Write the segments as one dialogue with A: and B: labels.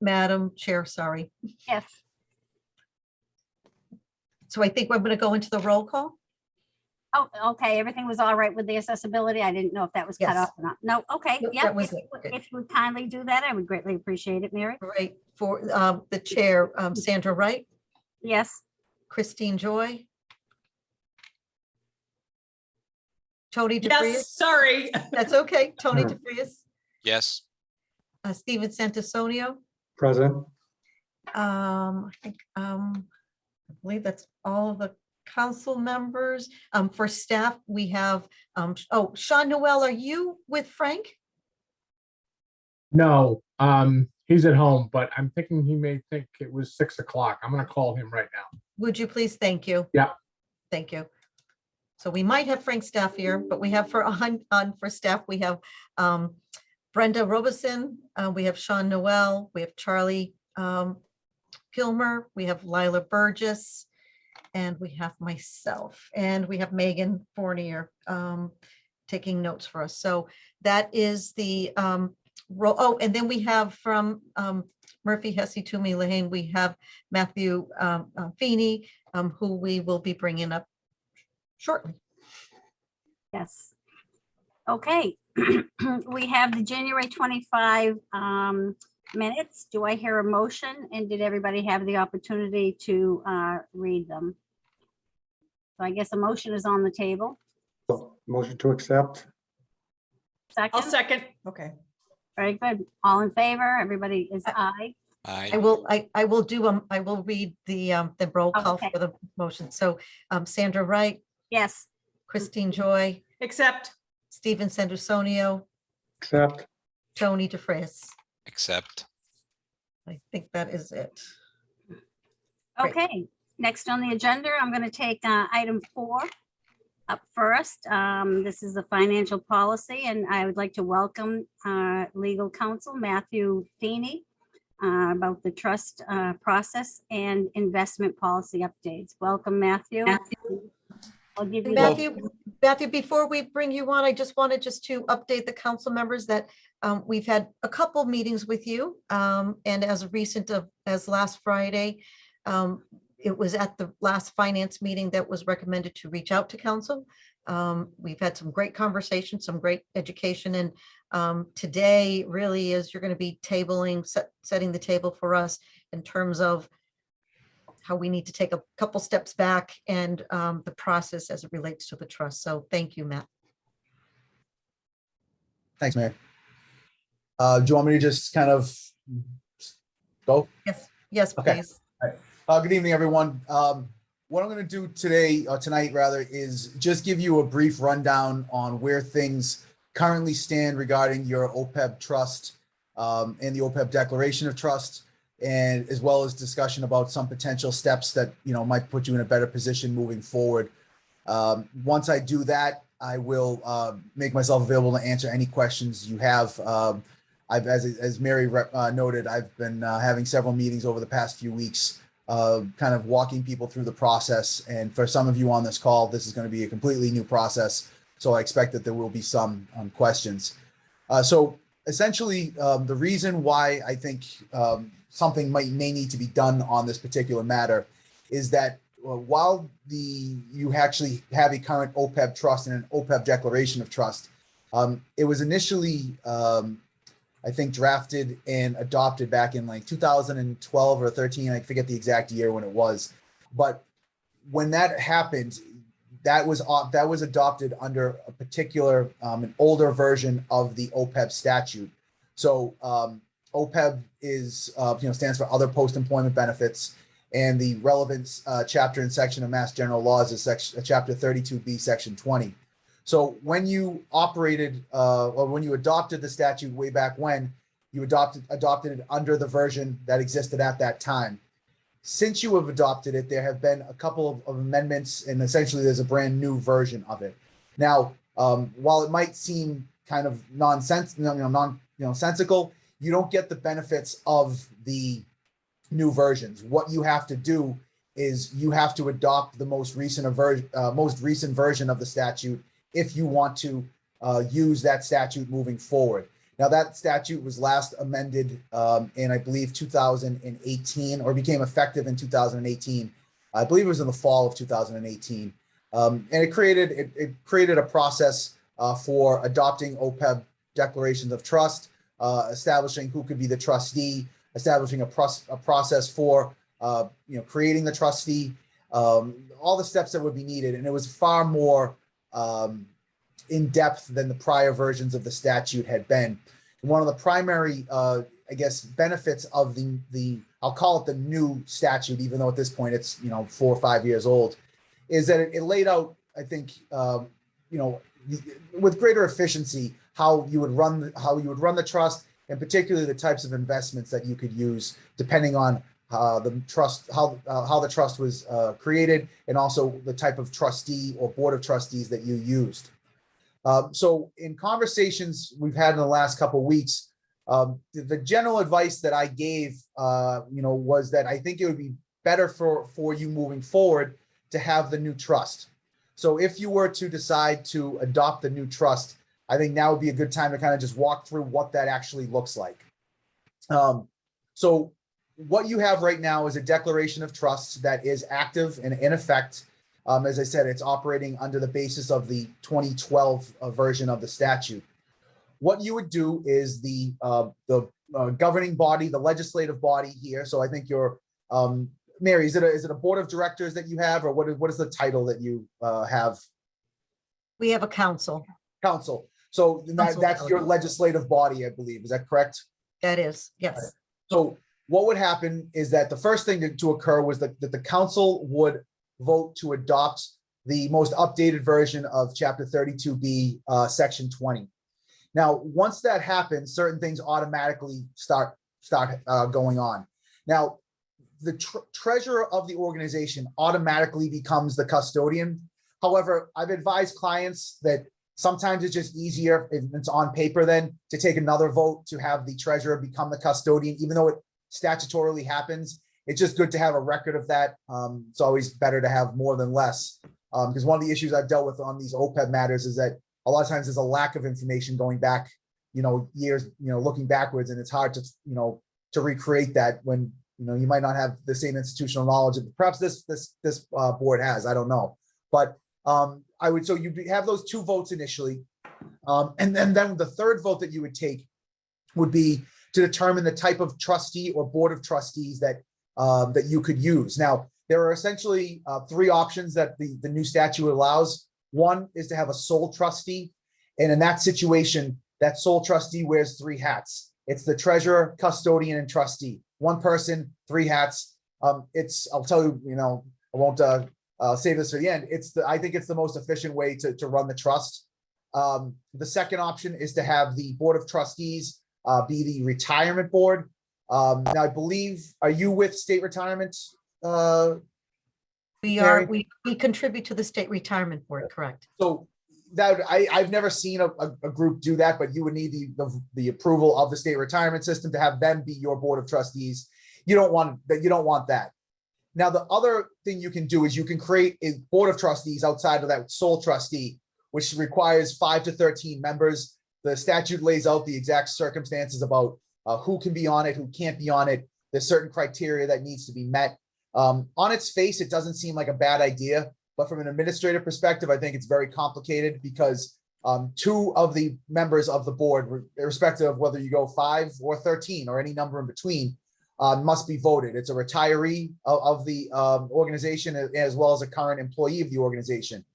A: Madam Chair, sorry.
B: Yes.
A: So I think we're going to go into the roll call.
B: Oh, okay. Everything was all right with the accessibility. I didn't know if that was cut
A: Yes.
B: off or not. No, okay.
A: Nope,
B: Yeah.
A: that was it.
B: If you would kindly do that, I would greatly appreciate it, Mary.
A: Right, for the chair, Sandra Wright,
B: Yes.
A: Christine Joy, Tony DeFrias.
C: Yes, sorry.
A: That's okay. Tony DeFrias,
D: Yes.
A: Steven Santisonio.
E: Present.
A: I think, I believe that's all of the council members. For staff, we have, oh, Sean Noel, are you with Frank?
E: No, he's at home, but I'm thinking he may think it was 6 o'clock. I'm gonna call him right now.
A: Would you please? Thank you.
E: Yeah.
A: Thank you. So we might have Frank staff here, but we have for staff, we have Brenda Robeson, we have Sean Noel, we have Charlie Gilmer, we have Lila Burgess, and we have myself, and we have Megan Fournier taking notes for us. So that is the roll. Oh, and then we have from Murphy, Hesse, Toomey, Lehane, we have Matthew Feeney, who we will be bringing up shortly.
B: Yes. Okay. We have the January 25 minutes. Do I hear a motion? And did everybody have the opportunity to read them? So I guess a motion is on the table.
F: Motion to accept.
C: I'll
B: Second,
C: second. Okay.
B: very good. All in favor? Everybody is aye.
D: Aye.
A: I will do, I will read the roll call
B: Okay.
A: for the motion. So Sandra Wright,
B: Yes.
A: Christine Joy,
C: Accept.
A: Steven Santisonio,
F: Accept.
A: Tony DeFrias.
D: Accept.
A: I think that is it. Great.
B: Okay, next on the agenda, I'm going to take item 4 up first. This is the financial policy, and I would like to welcome legal counsel Matthew Feeney about the trust process and investment policy updates. Welcome, Matthew. I'll give you
A: Matthew, before we bring you on, I just wanted to update the council members that we've had a couple meetings with you. And as recent as last Friday, it was at the last finance meeting that was recommended to reach out to council. We've had some great conversations, some great education, and today really is you're going to be setting the table for us in terms of how we need to take a couple steps back and the process as it relates to the trust. So thank you, Matt.
G: Thanks, Mary. Do you want me to just kind of go?
A: Yes,
G: Okay.
A: please.
G: Good evening, everyone. What I'm going to do today, or tonight rather, is just give you a brief rundown on where things currently stand regarding your OPEB trust and the OPEB declaration of trust, and as well as discussion about some potential steps that might put you in a better position moving forward. Once I do that, I will make myself available to answer any questions you have. As Mary noted, I've been having several meetings over the past few weeks, kind of walking people through the process. And for some of you on this call, this is going to be a completely new process. So I expect that there will be some questions. So essentially, the reason why I think something may need to be done on this particular matter is that while you actually have a current OPEB trust and an OPEB declaration of trust, it was initially I think drafted and adopted back in like 2012 or 13. I forget the exact year when it was, but when that happened, that was adopted under a particular an older version of the OPEB statute. So OPEB is stands for other post-employment benefits, and the relevant chapter and section of Mass General Laws is chapter 32B, section 20. So when you operated or when you adopted the statute way back when, you adopted it under the version that existed at that time. Since you have adopted it, there have been a couple of amendments, and essentially there's a brand new version of it. Now, while it might seem kind of nonsensical, you don't get the benefits of the new versions. What you have to do is you have to adopt the most recent version of the statute if you want to use that statute moving forward. Now, that statute was last amended in, I believe, 2018, or became effective in 2018. I believe it was in the fall of 2018. And it created a process for adopting OPEB declarations of trust, establishing who could be the trustee, establishing a process for creating the trustee, all the steps that would be needed. And it was far more in depth than the prior versions of the statute had been. And one of the primary, benefits of the I'll call it the new statute, even though at this point it's 4 or 5 years old, is that it laid out, I think, with greater efficiency how you would run the trust, and particularly the types of investments that you could use depending on how the trust was created, and also the type of trustee or board of trustees that you used. So in conversations we've had in the last couple of weeks, the general advice that I gave, was that I think it would be better for you moving forward to have the new trust. So if you were to decide to adopt the new trust, I think now would be a good time to kind of just walk through what that actually looks like. So what you have right now is a declaration of trust that is active and in effect. As I said, it's operating under the basis of the 2012 version of the statute. What you would do is the governing body, the legislative body here. So I think you're, Mary, is it a board of directors that you have, or what is the title that you have?
A: We have a council.
G: Council. So that's your legislative body, I believe. Is that correct?
A: That is, yes.
G: So what would happen is that the first thing to occur was that the council would vote to adopt the most updated version of Chapter 32B, Section 20. Now, once that happens, certain things automatically start going on. Now, the treasurer of the organization automatically becomes the custodian. However, I've advised clients that sometimes it's just easier if it's on paper then to take another vote to have the treasurer become the custodian, even though it statutorily happens. It's just good to have a record of that. It's always better to have more than less, because one of the issues I've dealt with on these OPEB matters is that a lot of times there's a lack of information going back, years, looking backwards, and it's hard to, to recreate that when, you might not have the same institutional knowledge that perhaps this board has. I don't know, but so you have those two votes initially, and then the third vote that you would take would be to determine the type of trustee or board of trustees that you could use. Now, there are essentially three options that the new statute allows. One is to have a sole trustee. And in that situation, that sole trustee wears three hats. It's the treasurer, custodian, and trustee. One person, three hats. I'll tell you, I won't save this for the end. I think it's the most efficient way to run the trust. The second option is to have the board of trustees be the retirement board. Now, I believe, are you with state retirement?
A: We are, we contribute to the state retirement board, correct?
G: So that I've never seen a group do that, but you would need the approval of the state retirement system to have them be your board of trustees. You don't want that. Now, the other thing you can do is you can create a board of trustees outside of that sole trustee, which requires 5 to 13 members. The statute lays out the exact circumstances about who can be on it, who can't be on it. There's certain criteria that needs to be met. On its face, it doesn't seem like a bad idea, but from an administrative perspective, I think it's very complicated because 2 of the members of the board, irrespective of whether you go 5 or 13 or any number in between, must be voted. It's a retiree of the organization as well as a current employee of the organization.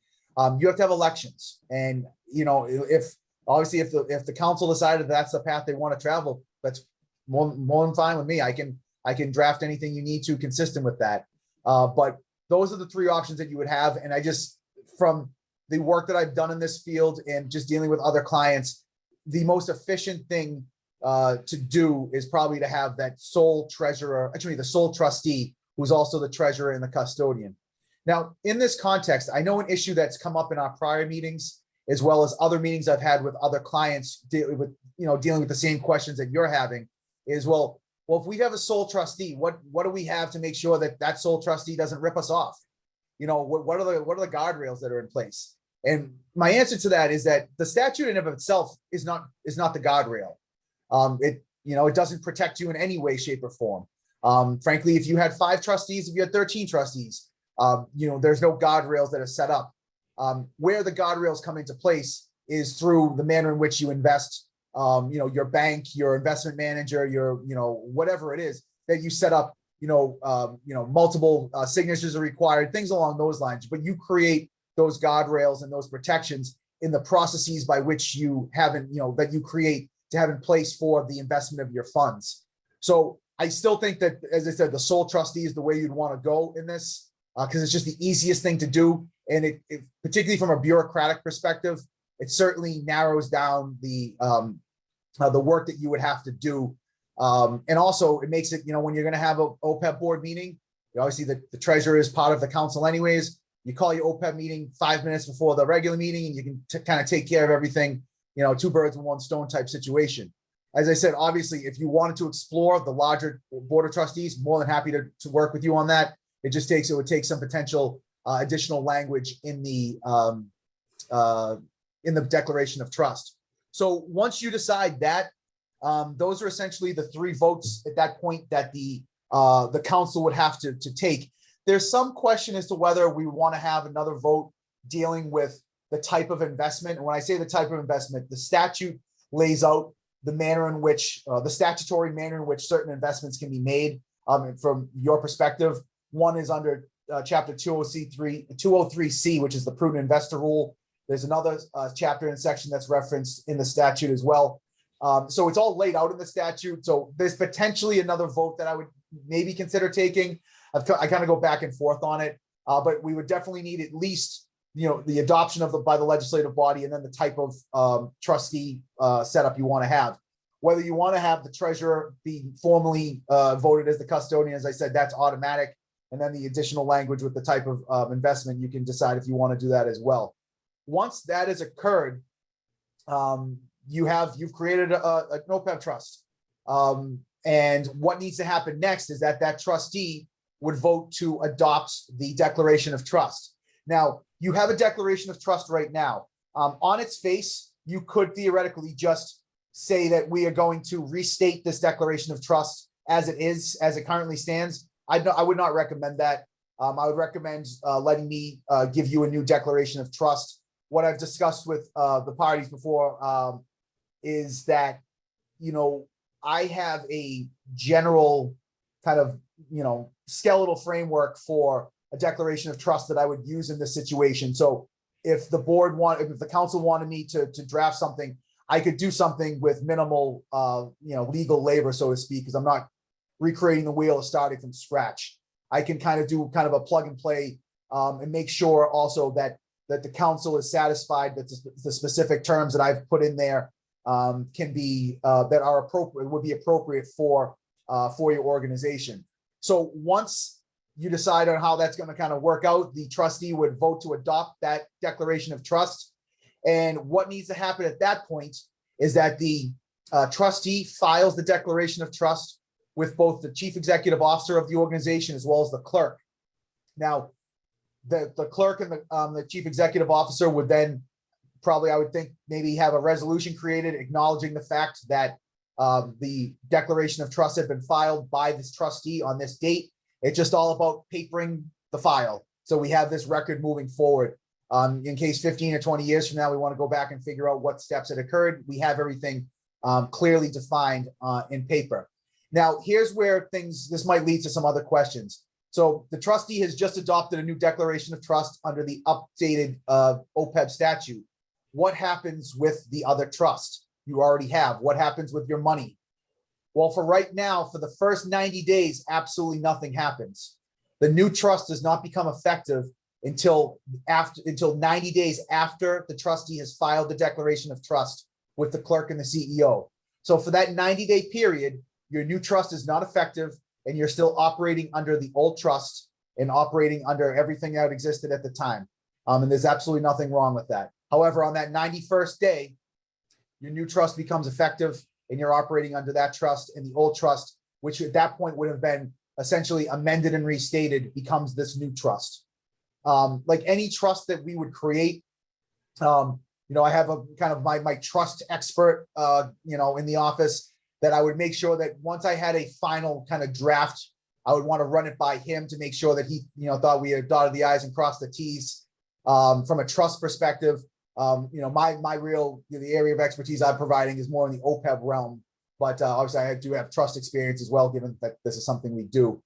G: You have to have elections, and if the council decided that's the path they want to travel, that's more than fine with me. I can draft anything you need to consistent with that. But those are the 3 options that you would have. And I just, from the work that I've done in this field and just dealing with other clients, the most efficient thing to do is probably to have that sole treasurer, actually the sole trustee, who's also the treasurer and the custodian. Now, in this context, I know an issue that's come up in our prior meetings, as well as other meetings I've had with other clients dealing with the same questions that you're having, is well, if we have a sole trustee, what do we have to make sure that sole trustee doesn't rip us off? What are the guardrails that are in place? And my answer to that is that the statute in of itself is not the guardrail. It doesn't protect you in any way, shape, or form. Frankly, if you had 5 trustees, if you had 13 trustees, there's no guardrails that are set up. Where the guardrails come into place is through the manner in which you invest, your bank, your investment manager, your, whatever it is that you set up, multiple signatures are required, things along those lines, but you create those guardrails and those protections in the processes by which you haven't, that you create to have in place for the investment of your funds. So I still think that, as I said, the sole trustee is the way you'd want to go in this, because it's just the easiest thing to do. And it particularly from a bureaucratic perspective, it certainly narrows down the work that you would have to do. And also it makes it, when you're going to have a OPEB board meeting, obviously the treasurer is part of the council anyways. You call your OPEB meeting 5 minutes before the regular meeting, and you can kind of take care of everything, 2 birds with 1 stone type situation. As I said, obviously, if you wanted to explore the larger board of trustees, more than happy to work with you on that. It would take some potential additional language in the declaration of trust. So once you decide that, those are essentially the 3 votes at that point that the council would have to take. There's some question as to whether we want to have another vote dealing with the type of investment. And when I say the type of investment, the statute lays out the manner in which the statutory manner in which certain investments can be made. From your perspective, one is under chapter 203C, which is the prudent investor rule. There's another chapter and section that's referenced in the statute as well. So it's all laid out in the statute. So there's potentially another vote that I would maybe consider taking. I kind of go back and forth on it, but we would definitely need at least, the adoption by the legislative body, and then the type of trustee setup you want to have. Whether you want to have the treasurer be formally voted as the custodian, as I said, that's automatic. And then the additional language with the type of investment, you can decide if you want to do that as well. Once that has occurred, you've created an OPEB trust. And what needs to happen next is that trustee would vote to adopt the declaration of trust. Now, you have a declaration of trust right now. On its face, you could theoretically just say that we are going to restate this declaration of trust as it currently stands. I would not recommend that. I would recommend letting me give you a new declaration of trust. What I've discussed with the parties before is that, I have a general kind of, skeletal framework for a declaration of trust that I would use in this situation. So if the council wanted me to draft something, I could do something with minimal, legal labor, so to speak, because I'm not recreating the wheel or starting from scratch. I can kind of do a plug and play and make sure also that the council is satisfied that the specific terms that I've put in there can be that are appropriate, would be appropriate for your organization. So once you decide on how that's going to kind of work out, the trustee would vote to adopt that declaration of trust. And what needs to happen at that point is that the trustee files the declaration of trust with both the chief executive officer of the organization as well as the clerk. Now, the clerk and the chief executive officer would then probably, I would think, maybe have a resolution created acknowledging the fact that the declaration of trust had been filed by this trustee on this date. It's just all about papering the file. So we have this record moving forward. In case 15 or 20 years from now, we want to go back and figure out what steps had occurred. We have everything clearly defined in paper. Now, here's where this might lead to some other questions. So the trustee has just adopted a new declaration of trust under the updated OPEB statute. What happens with the other trust you already have? What happens with your money? Well, for right now, for the first 90 days, absolutely nothing happens. The new trust does not become effective until 90 days after the trustee has filed the declaration of trust with the clerk and the CEO. So for that 90-day period, your new trust is not effective and you're still operating under the old trust and operating under everything that existed at the time. And there's absolutely nothing wrong with that. However, on that 91st day, your new trust becomes effective and you're operating under that trust, and the old trust, which at that point would have been essentially amended and restated, becomes this new trust. Like any trust that we would create, I have a kind of my trust expert, in the office. that I would make sure that once I had a final kind of draft, I would want to run it by him to make sure that he, thought we had dotted the i's and crossed the t's. From a trust perspective, my real, the area of expertise I'm providing is more in the OPEB realm, but obviously I do have trust experience as well, given that this is something we do.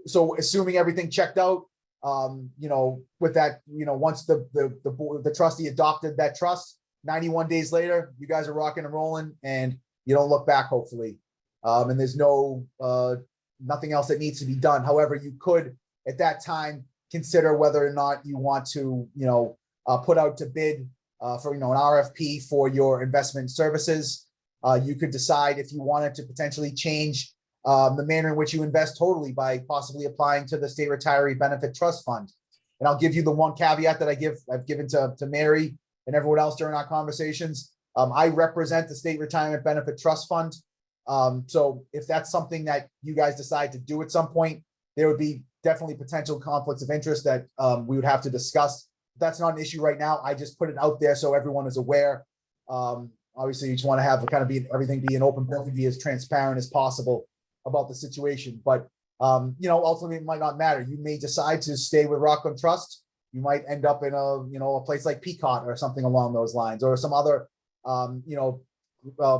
G: So assuming everything checked out, with that, once the board, the trustee adopted that trust, 91 days later, you guys are rocking and rolling, and you don't look back, hopefully. And there's nothing else that needs to be done. However, you could at that time consider whether or not you want to, put out to bid for, an RFP for your investment services. You could decide if you wanted to potentially change the manner in which you invest totally by possibly applying to the State Retiree Benefit Trust Fund. And I'll give you the one caveat that I've given to Mary and everyone else during our conversations. I represent the State Retirement Benefit Trust Fund. So if that's something that you guys decide to do at some point, there would be definitely potential conflicts of interest that we would have to discuss. That's not an issue right now. I just put it out there so everyone is aware. Obviously, you just want to have everything be an open book and be as transparent as possible about the situation. But ultimately it might not matter. You may decide to stay with Rockland Trust. You might end up in a place like Pequot or something along those lines, or some other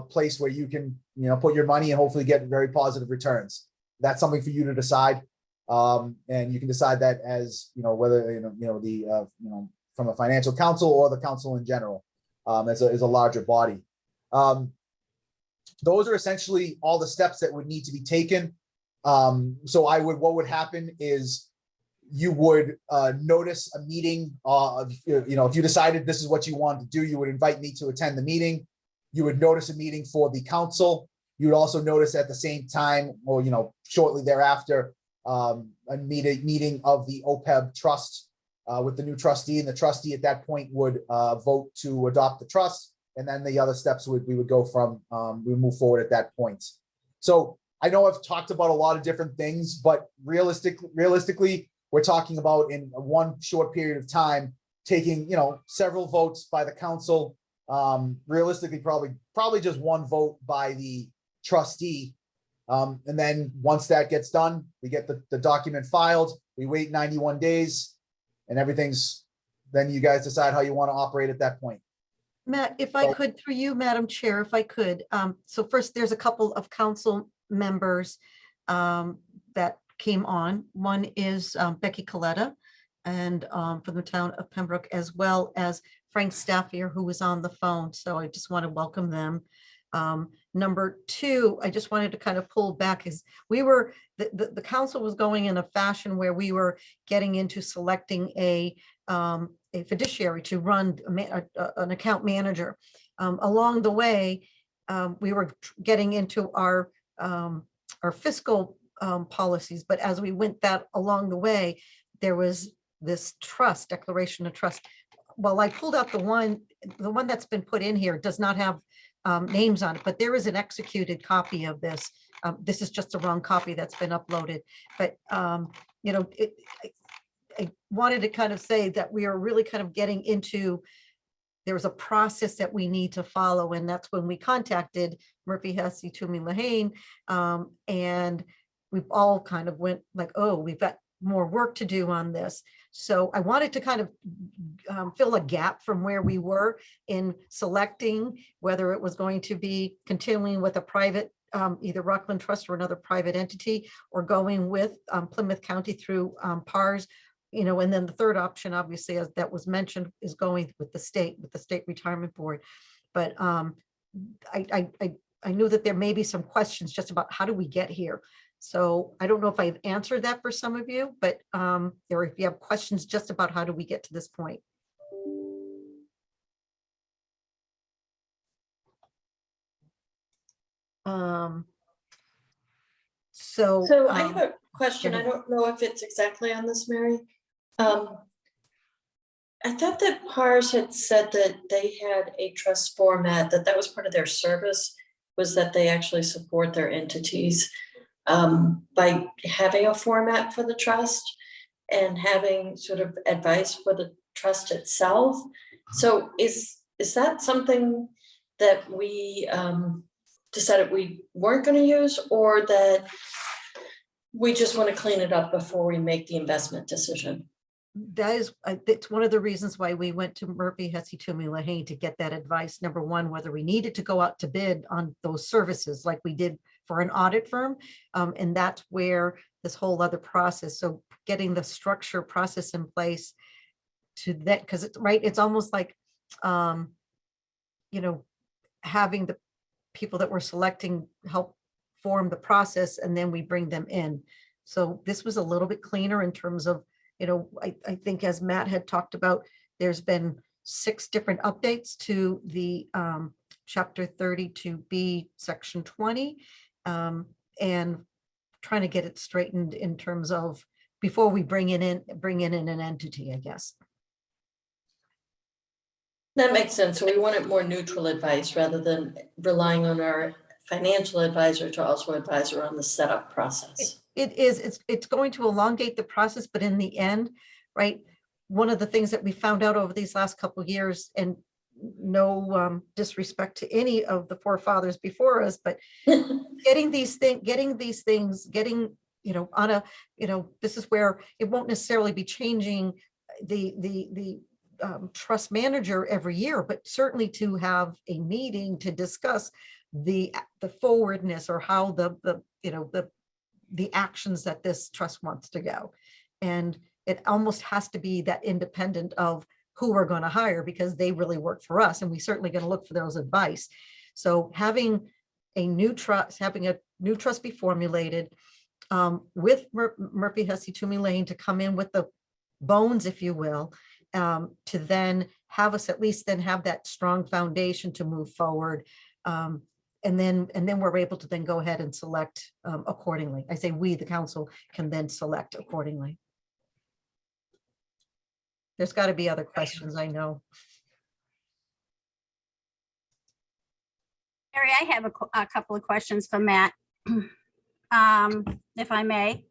G: place where you can put your money and hopefully get very positive returns. That's something for you to decide, and you can decide that as whether from a financial council or the council in general, as a larger body. Those are essentially all the steps that would need to be taken. So what would happen is you would notice a meeting if you decided this is what you wanted to do, you would invite me to attend the meeting. You would notice a meeting for the council. You would also notice at the same time, or shortly thereafter, a meeting of the OPEB trust with the new trustee, and the trustee at that point would vote to adopt the trust. And then the other steps we would go from, we would move forward at that point. So I know I've talked about a lot of different things, but realistically, we're talking about in one short period of time, taking, several votes by the council, realistically, probably just one vote by the trustee. And then once that gets done, we get the document filed, we wait 91 days and then you guys decide how you want to operate at that point.
A: Matt, if I could, through you, Madam Chair, if I could. So first, there's a couple of council members that came on. One is Becky Coletta, and from the town of Pembroke, as well as Frank Staffier, who was on the phone. So I just want to welcome them. Number two, I just wanted to kind of pull back, is the council was going in a fashion where we were getting into selecting a fiduciary to run an account manager. Along the way, we were getting into our fiscal policies, but as we went that along the way, there was this declaration of trust. Well, I pulled out the one that's been put in here does not have names on it, but there is an executed copy of this. This is just a wrong copy that's been uploaded, but I wanted to kind of say that we are really kind of getting into, there's a process that we need to follow. And that's when we contacted Murphy, Hesse, Toomey, Lahane, and we've all kind of went like, oh, we've got more work to do on this. So I wanted to kind of fill a gap from where we were in selecting whether it was going to be continuing with a private, either Rockland Trust or another private entity, or going with Plymouth County through PARS, and then the third option, obviously, as that was mentioned, is going with the State Retirement Board. But I knew that there may be some questions just about how do we get here. So I don't know if I've answered that for some of you, but or if you have questions just about how do we get to this point.
D: So I have a question.
A: go
D: I
A: ahead.
D: don't know if it's exactly on this, Mary. I thought that PARS had said that they had a trust format, that was part of their service, was that they actually support their entities by having a format for the trust and having sort of advice for the trust itself. So is that something that we decided we weren't going to use, or that we just want to clean it up before we make the investment decision?
A: That is, it's one of the reasons why we went to Murphy, Hesse, Toomey, Lahane to get that advice. Number one, whether we needed to go out to bid on those services like we did for an audit firm. And that's where this whole other process. So getting the structure process in place to that, because it's right, it's almost like, having the people that we're selecting help form the process, and then we bring them in. So this was a little bit cleaner in terms of, I think as Matt had talked about, there's been 6 different updates to the Chapter 32B, Section 20, and trying to get it straightened in terms of before we bring in an entity, I guess.
D: That makes sense. So we wanted more neutral advice rather than relying on our financial advisor to also advise her on the setup process.
A: It's going to elongate the process, but in the end, right, one of the things that we found out over these last couple of years, and no disrespect to any of the forefathers before us, but getting these things, on a, this is where it won't necessarily be changing the trust manager every year, but certainly to have a meeting to discuss the forwardness or how the actions that this trust wants to go. And it almost has to be that independent of who we're going to hire, because they really work for us, and we certainly going to look for those advice. So having a new trust be formulated with Murphy, Hesse, Toomey, Lahane to come in with the bones, if you will, to then have us at least then have that strong foundation to move forward. And then we're able to then go ahead and select accordingly. I say we, the council, can then select accordingly. There's got to be other questions, I know.
B: Mary, I have a couple of questions for Matt, if I may.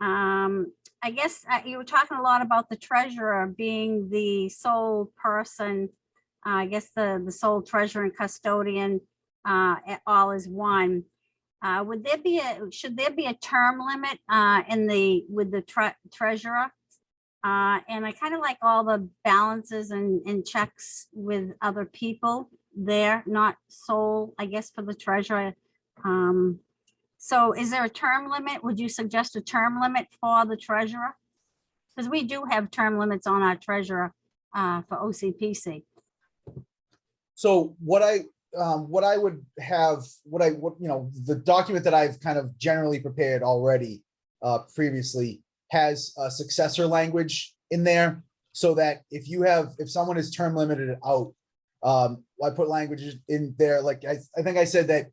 B: I guess you were talking a lot about the treasurer being the sole person, I guess the sole treasurer and custodian, all is one. Should there be a term limit with the treasurer? And I kind of like all the balances and checks with other people there, not sole, I guess, for the treasurer. So is there a term limit? Would you suggest a term limit for the treasurer? Because we do have term limits on our treasurer for OCPC.
G: So what I would have, the document that I've kind of generally prepared already previously has a successor language in there, so that if someone is term limited out, I put languages in there. Like I think I said that,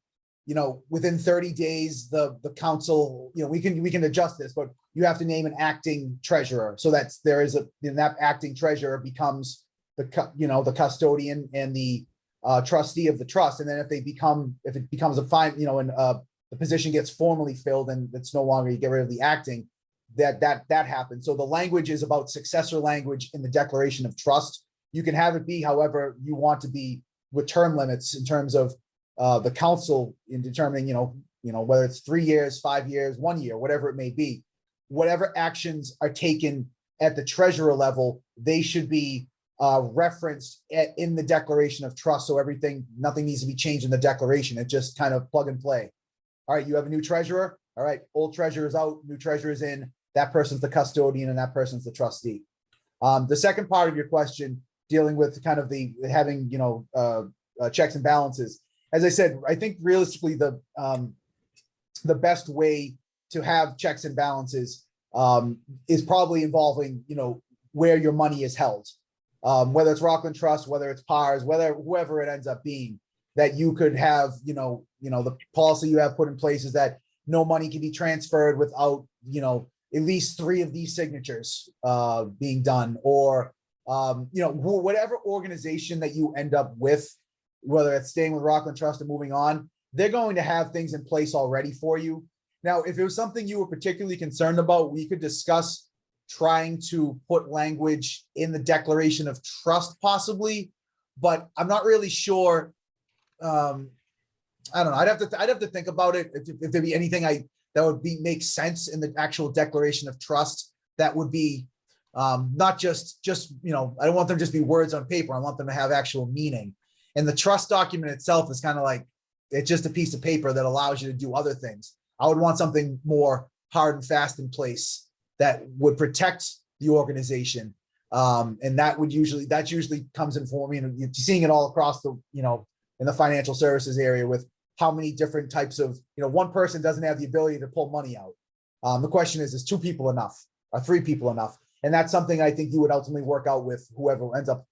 G: within 30 days, the council, we can adjust this, but you have to name an acting treasurer. So that acting treasurer becomes the custodian and the trustee of the trust. And then if it becomes a fine, and the position gets formally filled and it's no longer, you get rid of the acting, that happens. So the language is about successor language in the declaration of trust. You can have it be however you want to be with term limits in terms of the council in determining, whether it's 3 years, 5 years, 1 year, whatever it may be. Whatever actions are taken at the treasurer level, they should be referenced in the declaration of trust. So nothing needs to be changed in the declaration. It just kind of plug and play. All right, you have a new treasurer. All right, old treasurer is out, new treasurer is in. That person's the custodian and that person's the trustee. The second part of your question, dealing with kind of having checks and balances. As I said, I think realistically the best way to have checks and balances is probably involving where your money is held, whether it's Rockland Trust, whether it's PARS, whoever it ends up being. That you could have the policy you have put in place is that no money can be transferred without at least 3 of these signatures being done, or whatever organization that you end up with, whether it's staying with Rockland Trust or moving on, they're going to have things in place already for you. Now, if it was something you were particularly concerned about, we could discuss trying to put language in the declaration of trust possibly, but I'm not really sure I don't know. I'd have to think about it. If there'd be anything that would make sense in the actual declaration of trust, that would be not just, I don't want them to just be words on paper. I want them to have actual meaning. And the trust document itself is kind of like, it's just a piece of paper that allows you to do other things. I would want something more hard and fast in place that would protect the organization. And that usually comes in form, you're seeing it all across the, in the financial services area with how many different types of, one person doesn't have the ability to pull money out. The question is 2 people enough? Are 3 people enough? And that's something I think you would ultimately work out with whoever ends up,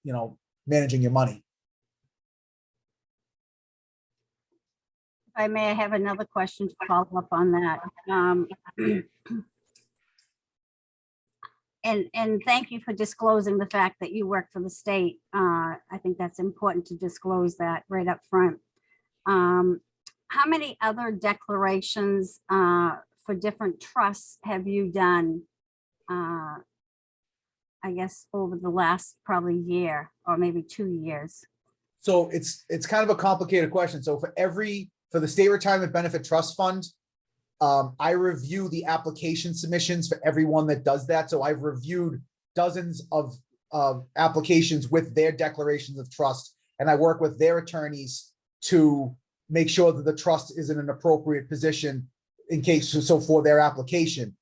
G: managing your money.
B: If I may, I have another question to follow up on that. And thank you for disclosing the fact that you work for the state. I think that's important to disclose that right up front. How many other declarations for different trusts have you done? I guess over the last probably year or maybe 2 years.
G: So it's kind of a complicated question. So for the State Retirement Benefit Trust Fund, I review the application submissions for everyone that does that. So I've reviewed dozens of applications with their declarations of trust, and I work with their attorneys to make sure that the trust is in an appropriate position in case, so for their application.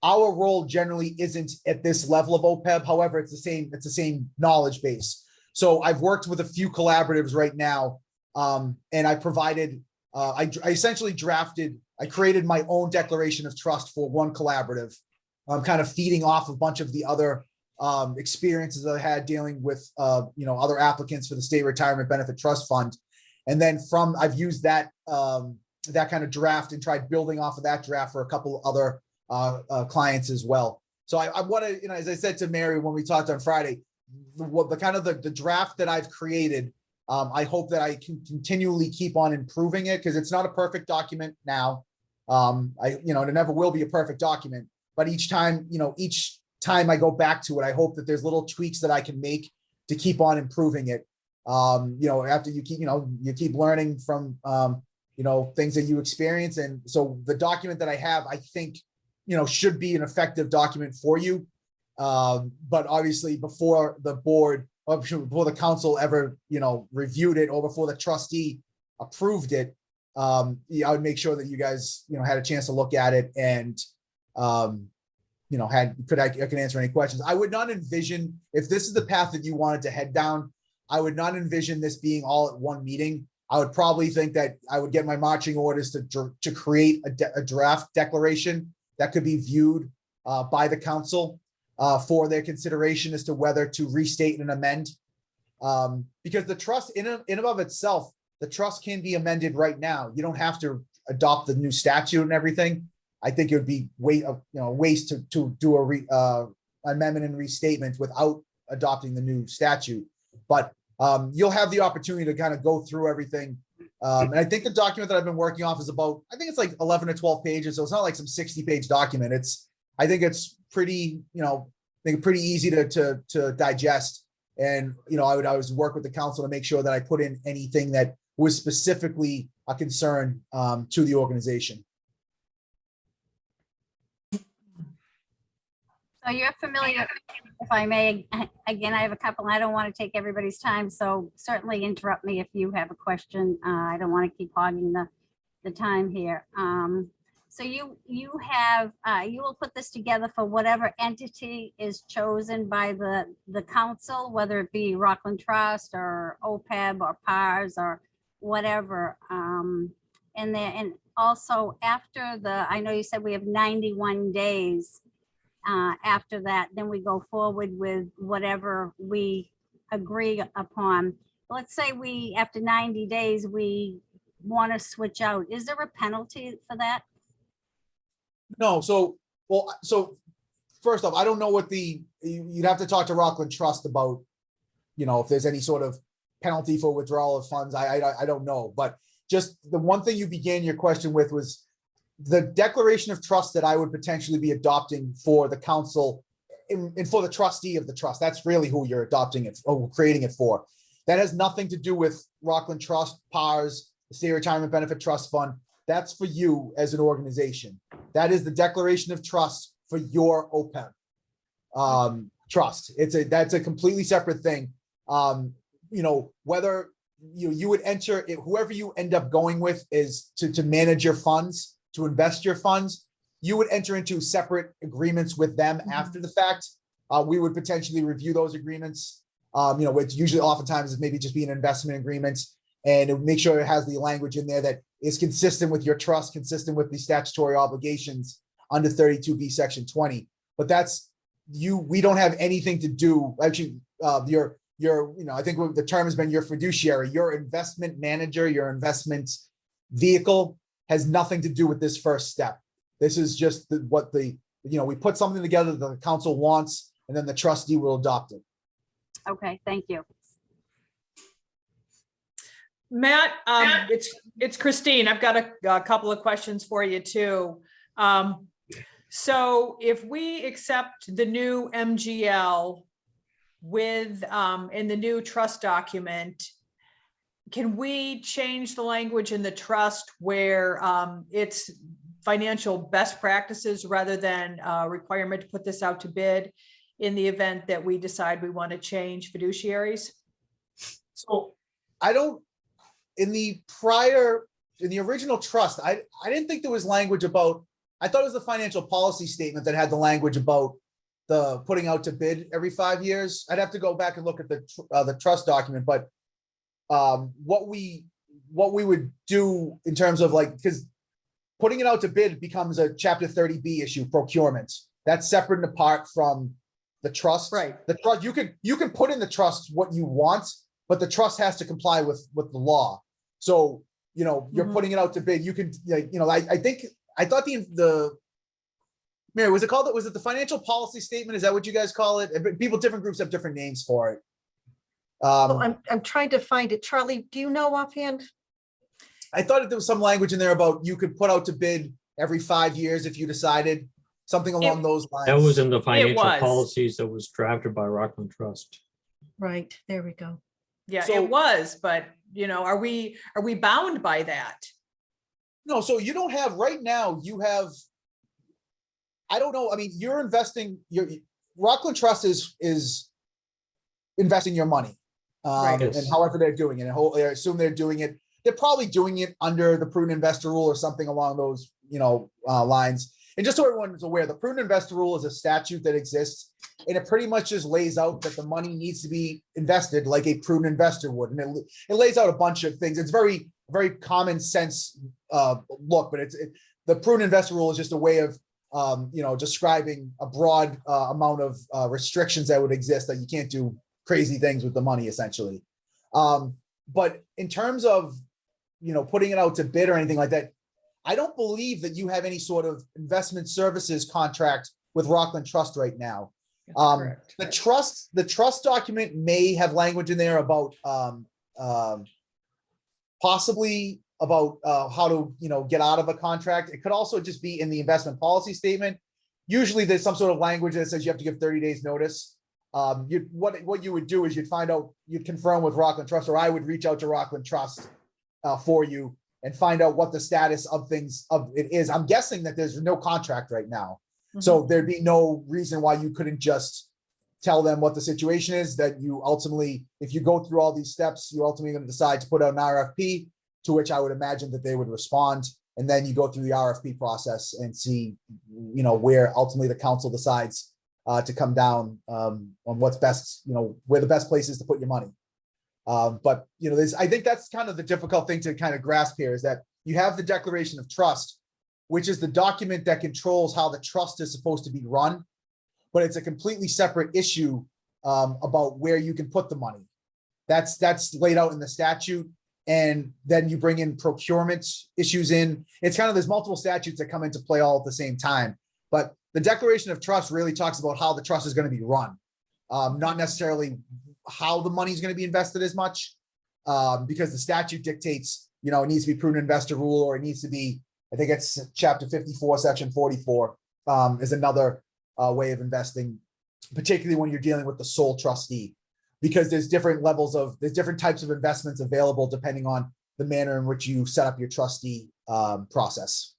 G: Our role generally isn't at this level of OPEB. However, it's the same knowledge base. So I've worked with a few collaboratives right now, and I provided, I essentially I created my own declaration of trust for one collaborative. I'm kind of feeding off a bunch of the other experiences that I had dealing with, other applicants for the State Retirement Benefit Trust Fund. And then I've used that kind of draft and tried building off of that draft for a couple other clients as well. So I want to, as I said to Mary when we talked on Friday, the draft that I've created, I hope that I can continually keep on improving it, because it's not a perfect document now. It never will be a perfect document, but each time I go back to it, I hope that there's little tweaks that I can make to keep on improving it. After you keep learning from, things that you experience. And so the document that I have, I think, should be an effective document for you. But obviously before the board, or before the council ever, reviewed it, or before the trustee approved it, I would make sure that you guys, had a chance to look at it and, I can answer any questions. I would not envision, if this is the path that you wanted to head down, I would not envision this being all at one meeting. I would probably think that I would get my marching orders to create a draft declaration that could be viewed by the council for their consideration as to whether to restate and amend. Because the trust in and of itself, the trust can be amended right now. You don't have to adopt the new statute and everything. I think it would be waste to do a amendment and restatement without adopting the new statute. But you'll have the opportunity to kind of go through everything. And I think the document that I've been working off is I think it's like 11 to 12 pages. So it's not like some 60-page document. I think it's pretty, pretty easy to digest. And, I would always work with the council to make sure that I put in anything that was specifically a concern to the organization.
B: So you're familiar, if I may, again, I have a couple, I don't want to take everybody's time, so certainly interrupt me if you have a question. I don't want to keep hogging the time here. So you will put this together for whatever entity is chosen by the council, whether it be Rockland Trust or OPEB or PARS or whatever. And also after I know you said we have 91 days. After that, then we go forward with whatever we agree upon. Let's say after 90 days, we want to switch out. Is there a penalty for that?
G: No. So first off, I don't know what you'd have to talk to Rockland Trust about, if there's any sort of penalty for withdrawal of funds. I don't know, but just the one thing you began your question with was the declaration of trust that I would potentially be adopting for the council and for the trustee of the trust. That's really who you're adopting it or creating it for. That has nothing to do with Rockland Trust, PARS, the State Retirement Benefit Trust Fund, that's for you as an organization. That is the declaration of trust for your OPEB trust. That's a completely separate thing. Whether you would enter it, whoever you end up going with is to manage your funds, to invest your funds, you would enter into separate agreements with them after the fact. We would potentially review those agreements. Which usually oftentimes is maybe just be an investment agreement, and make sure it has the language in there that is consistent with your trust, consistent with the statutory obligations under 32B Section 20. But that's you. We don't have anything to do. Actually, I think the term has been your fiduciary, your investment manager, your investment vehicle has nothing to do with this first step. This is just we put something together that the council wants, and then the trustee will adopt it.
B: Okay, thank you.
C: Matt, it's Christine. I've got a couple of questions for you too. So if we accept the new MGL with in the new trust document, can we change the language in the trust where it's financial best practices rather than requirement to put this out to bid in the event that we decide we want to change fiduciaries?
G: So in the original trust, I didn't think there was language about, I thought it was the financial policy statement that had the language about the putting out to bid every 5 years. I'd have to go back and look at the trust document, but what we would do in terms of because putting it out to bid becomes a Chapter 30B issue, procurement. That's separate and apart from the trust.
C: Right.
G: The trust, you can put in the trust what you want, but the trust has to comply with the law. So, you're putting it out to bid. You can, I thought Mary, was it the financial policy statement? Is that what you guys call it? Different groups have different names for it.
A: I'm trying to find it. Charlie, do you know offhand?
G: I thought there was some language in there about you could put out to bid every 5 years if you decided, something along those lines.
H: That was in the financial
C: was.
H: policies that was drafted by Rockland Trust.
A: Right, there we go.
C: Yeah,
G: So-
C: it was, but are we bound by that?
G: No, so you don't have right now, you have, I don't know. I mean, you're investing, Rockland Trust is investing your money.
C: Right.
G: And however they're doing it, and I assume they're doing it, they're probably doing it under the prudent investor rule or something along those, lines. And just so everyone is aware, the prudent investor rule is a statute that exists, and it pretty much just lays out that the money needs to be invested like a prudent investor would. And it lays out a bunch of things. It's very, very common sense look, but the prudent investor rule is just a way of, describing a broad amount of restrictions that would exist, that you can't do crazy things with the money, essentially. But in terms of, putting it out to bid or anything like that, I don't believe that you have any sort of investment services contract with Rockland Trust right now.
C: Correct.
G: The trust document may have language in there about possibly about how to get out of a contract. It could also just be in the investment policy statement. Usually there's some sort of language that says you have to give 30 days notice. What you would do is you'd confirm with Rockland Trust, or I would reach out to Rockland Trust for you and find out what the status of it is. I'm guessing that there's no contract right now. So there'd be no reason why you couldn't just tell them what the situation is, that you ultimately, if you go through all these steps, you're ultimately going to decide to put out an RFP, to which I would imagine that they would respond. And then you go through the RFP process and see, where ultimately the council decides to come down on what's best, where the best place is to put your money. But I think that's kind of the difficult thing to kind of grasp here, is that you have the Declaration of Trust, which is the document that controls how the trust is supposed to be run, but it's a completely separate issue about where you can put the money. That's laid out in the statute, and then you bring in procurement issues in. It's kind of, there's multiple statutes that come into play all at the same time, but the Declaration of Trust really talks about how the trust is going to be run, not necessarily how the money is going to be invested as much, because the statute dictates, it needs to be prudent investor rule, or it needs to be, I think it's Chapter 54, Section 44 is another way of investing, particularly when you're dealing with the sole trustee, because there's different types of investments available depending on the manner in which you set up your trustee process.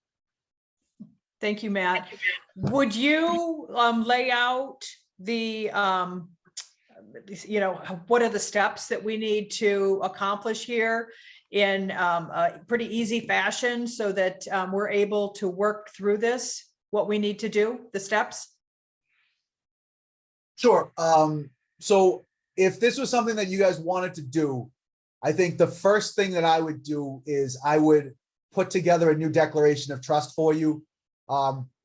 C: Thank you, Matt. Would you lay out the, what are the steps that we need to accomplish here in a pretty easy fashion so that we're able to work through this, what we need to do, the steps?
G: Sure. So if this was something that you guys wanted to do, I think the first thing that I would do is I would put together a new declaration of trust for you,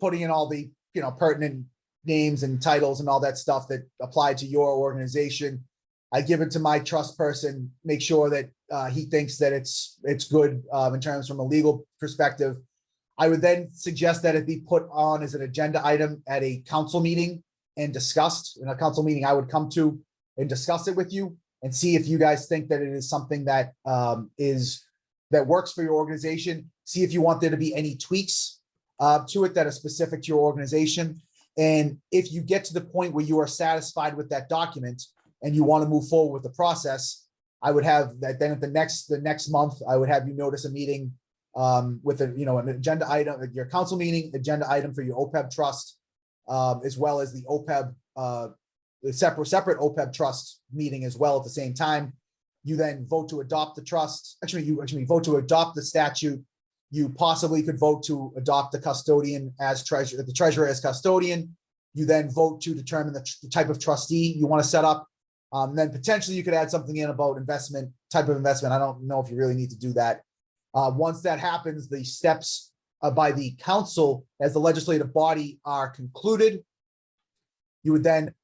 G: putting in all the, pertinent names and titles and all that stuff that apply to your organization. I give it to my trust person, make sure that he thinks that it's good in terms from a legal perspective. I would then suggest that it be put on as an agenda item at a council meeting and discussed in a council meeting. I would come to and discuss it with you and see if you guys think that it is something that that works for your organization. See if you want there to be any tweaks to it that are specific to your organization. And if you get to the point where you are satisfied with that document and you want to move forward with the process, I would have that then at the next month, I would have you notice a meeting with an agenda item, your council meeting, agenda item for your OPEB trust, as well as the OPEB, the separate OPEB trust meeting as well at the same time. You then vote to adopt the trust. You vote to adopt the statute. You possibly could vote to adopt the custodian as treasurer, the treasurer as custodian. You then vote to determine the type of trustee you want to set up. Then potentially you could add something in about type of investment. I don't know if you really need to do that. Once that happens, the steps by the council as the legislative body are concluded. You would then,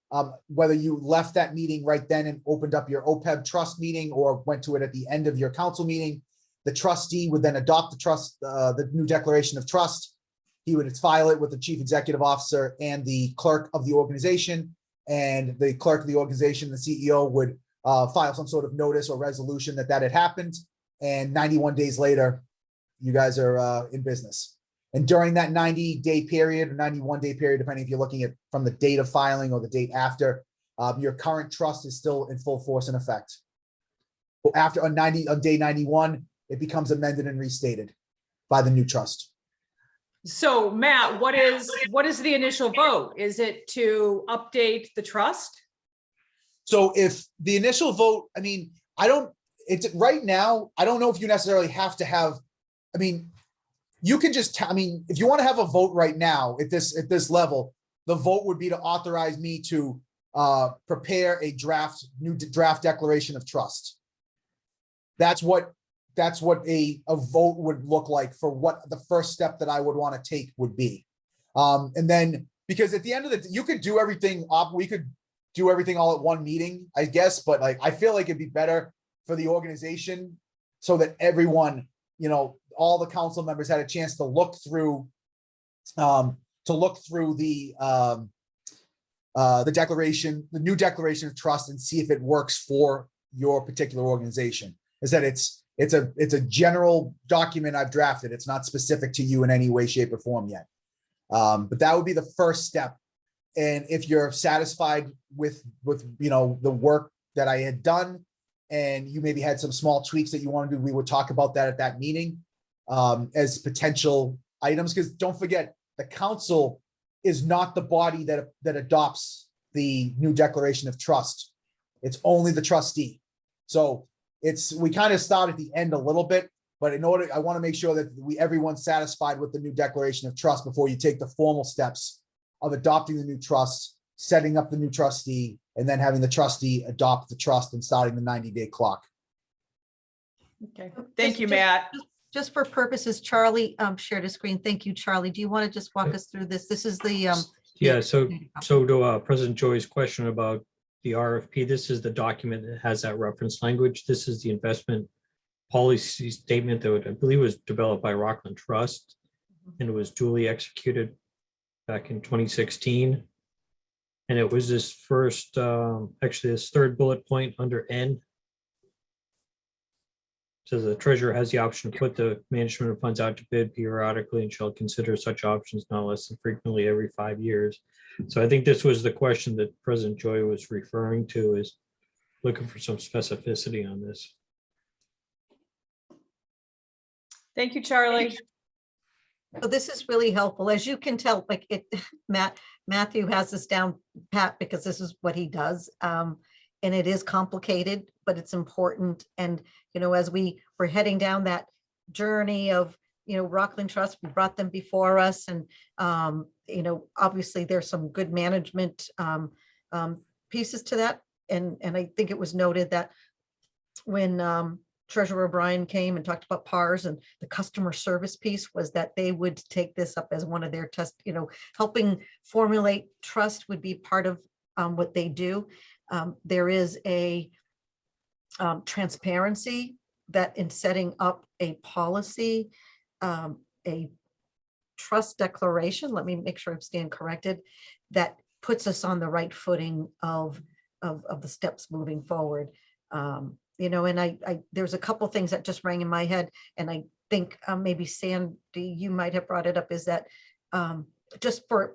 G: whether you left that meeting right then and opened up your OPEB trust meeting or went to it at the end of your council meeting, the trustee would then adopt the trust, the new declaration of trust. He would file it with the chief executive officer and the clerk of the organization. And the clerk of the organization, the CEO, would file some sort of notice or resolution that had happened. And 91 days later, you guys are in business. And during that 90-day period or 91-day period, depending if you're looking at from the date of filing or the date after, your current trust is still in full force and effect. After on day 91, it becomes amended and restated by the new trust.
C: So Matt, what is the initial vote? Is it to update the trust?
G: So if the initial vote, it's right now, I don't know if you necessarily have to have, you can just, if you want to have a vote right now at this level, the vote would be to authorize me to prepare a new draft declaration of trust. That's what a vote would look like for what the first step that I would want to take would be. And then, because at the end of the, you could do everything up, we could do everything all at one meeting, I guess, but I feel like it'd be better for the organization so that everyone, all the council members had a chance to look through the declaration, the new declaration of trust, and see if it works for your particular organization. Is that it's a general document I've drafted. It's not specific to you in any way, shape, or form yet. But that would be the first step. And if you're satisfied with the work that I had done, and you maybe had some small tweaks that you want to do, we would talk about that at that meeting as potential items. Because don't forget, the council is not the body that adopts the new declaration of trust. It's only the trustee. So we kind of start at the end a little bit, but I want to make sure that everyone's satisfied with the new declaration of trust before you take the formal steps of adopting the new trust, setting up the new trustee, and then having the trustee adopt the trust and starting the 90-day clock.
C: Okay, thank you, Matt.
A: Just for purposes, Charlie shared a screen. Thank you, Charlie. Do you want to just walk us through this? This is the
H: Yeah, so to President Joy's question about the RFP, this is the document that has that reference language. This is the investment policy statement that I believe was developed by Rockland Trust, and it was duly executed back in 2016. And it was this first, actually this third bullet point under N. Says the treasurer has the option to put the management of funds out to bid periodically and shall consider such options not less than frequently every 5 years. So I think this was the question that President Joy was referring to, is looking for some specificity on this.
C: Thank you, Charlie.
A: So this is really helpful. As you can tell, like it, Matthew has this down pat because this is what he does. And it is complicated, but it's important. And, as we're heading down that journey of, Rockland Trust, we brought them before us and, obviously there's some good management pieces to that. And I think it was noted that when Treasurer Brian came and talked about PARs and the customer service piece was that they would take this up as one of their test, helping formulate trust would be part of what they do. There is a transparency that in setting up a policy, a trust declaration, let me make sure I'm staying corrected, that puts us on the right footing of the steps moving forward. And I there's a couple things that just rang in my head, and I think maybe Sandy, you might have brought it up, is that just for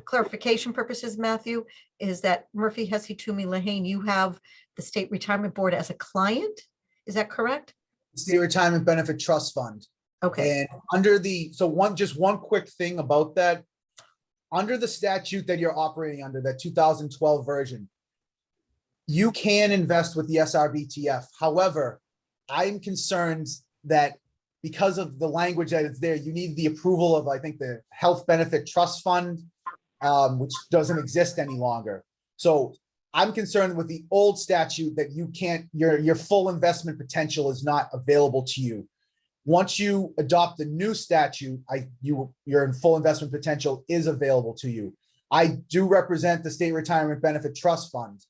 A: clarification purposes, Matthew, is that Murphy, Hesse, Toomey, Lahane, you have the State Retirement Board as a client, is that correct?
G: State Retirement Benefit Trust Fund.
A: Okay,
G: And under just one quick thing about that, under the statute that you're operating under, that 2012 version, you can invest with the SRBTF. However, I'm concerned that because of the language that is there, you need the approval of, I think, the Health Benefit Trust Fund, which doesn't exist any longer. So I'm concerned with the old statute that you can't, your full investment potential is not available to you. Once you adopt the new statute, your full investment potential is available to you. I do represent the State Retirement Benefit Trust Fund.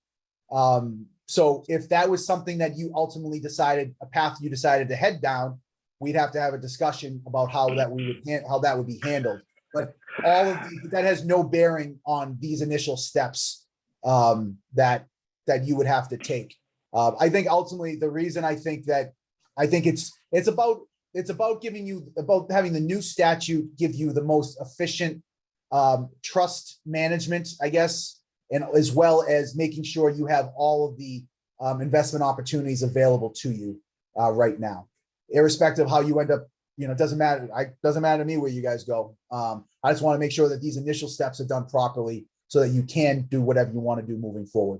G: So if that was something that you ultimately decided, a path you decided to head down, we'd have to have a discussion about how that would be handled. But that has no bearing on these initial steps that you would have to take. I think ultimately the reason I think it's about having the new statute give you the most efficient trust management, I guess, and as well as making sure you have all of the investment opportunities available to you right now, irrespective of how you end up. It doesn't matter. It doesn't matter to me where you guys go. I just want to make sure that these initial steps are done properly so that you can do whatever you want to do moving forward.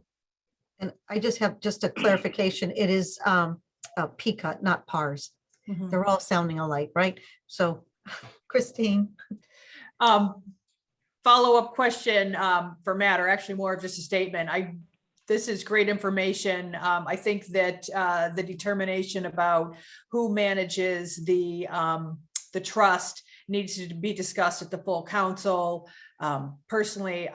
A: and I just have a clarification. It is a PCUT, not PARs.
C: Mhm.
A: They're all sounding alike, right? So Christine.
C: Follow-up question for Matt, or actually more of just a statement. This is great information. I think that the determination about who manages the trust needs to be discussed at the full council. Personally,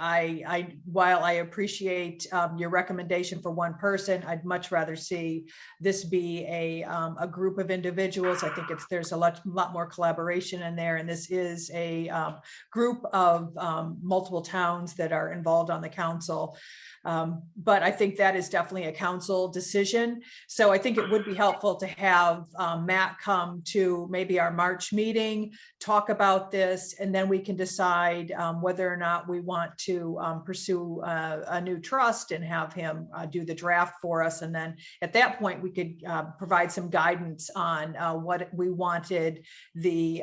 C: while I appreciate your recommendation for one person, I'd much rather see this be a group of individuals. I think there's a lot more collaboration in there, and this is a group of multiple towns that are involved on the council. But I think that is definitely a council decision. So I think it would be helpful to have Matt come to maybe our March meeting, talk about this, and then we can decide whether or not we want to pursue a new trust and have him do the draft for us. And then at that point, we could provide some guidance on what we wanted the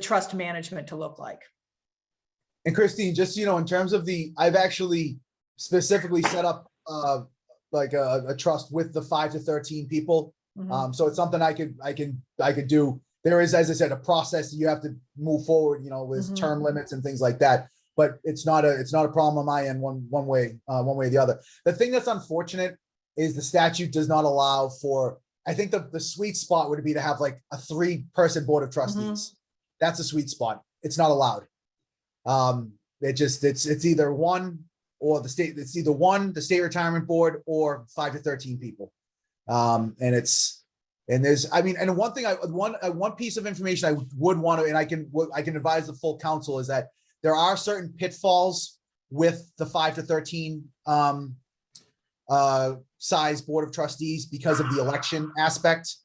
C: trust management to look like.
G: And Christine, just, in terms of I've actually specifically set up like a trust with the 5 to 13 people.
C: Mhm.
G: So it's something I could do. There is, as I said, a process that you have to move forward, with
C: Mhm.
G: term limits and things like that. But it's not a problem on my end one way or the other. The thing that's unfortunate is the statute does not allow for, I think the sweet spot would be to have like a 3-person board of trustees. That's a sweet spot. It's not allowed. It's either one or the state, the State Retirement Board, or 5 to 13 people. And one piece of information I would want to, and I can advise the full council, is that there are certain pitfalls with the 5 to 13 size board of trustees because of the election aspect.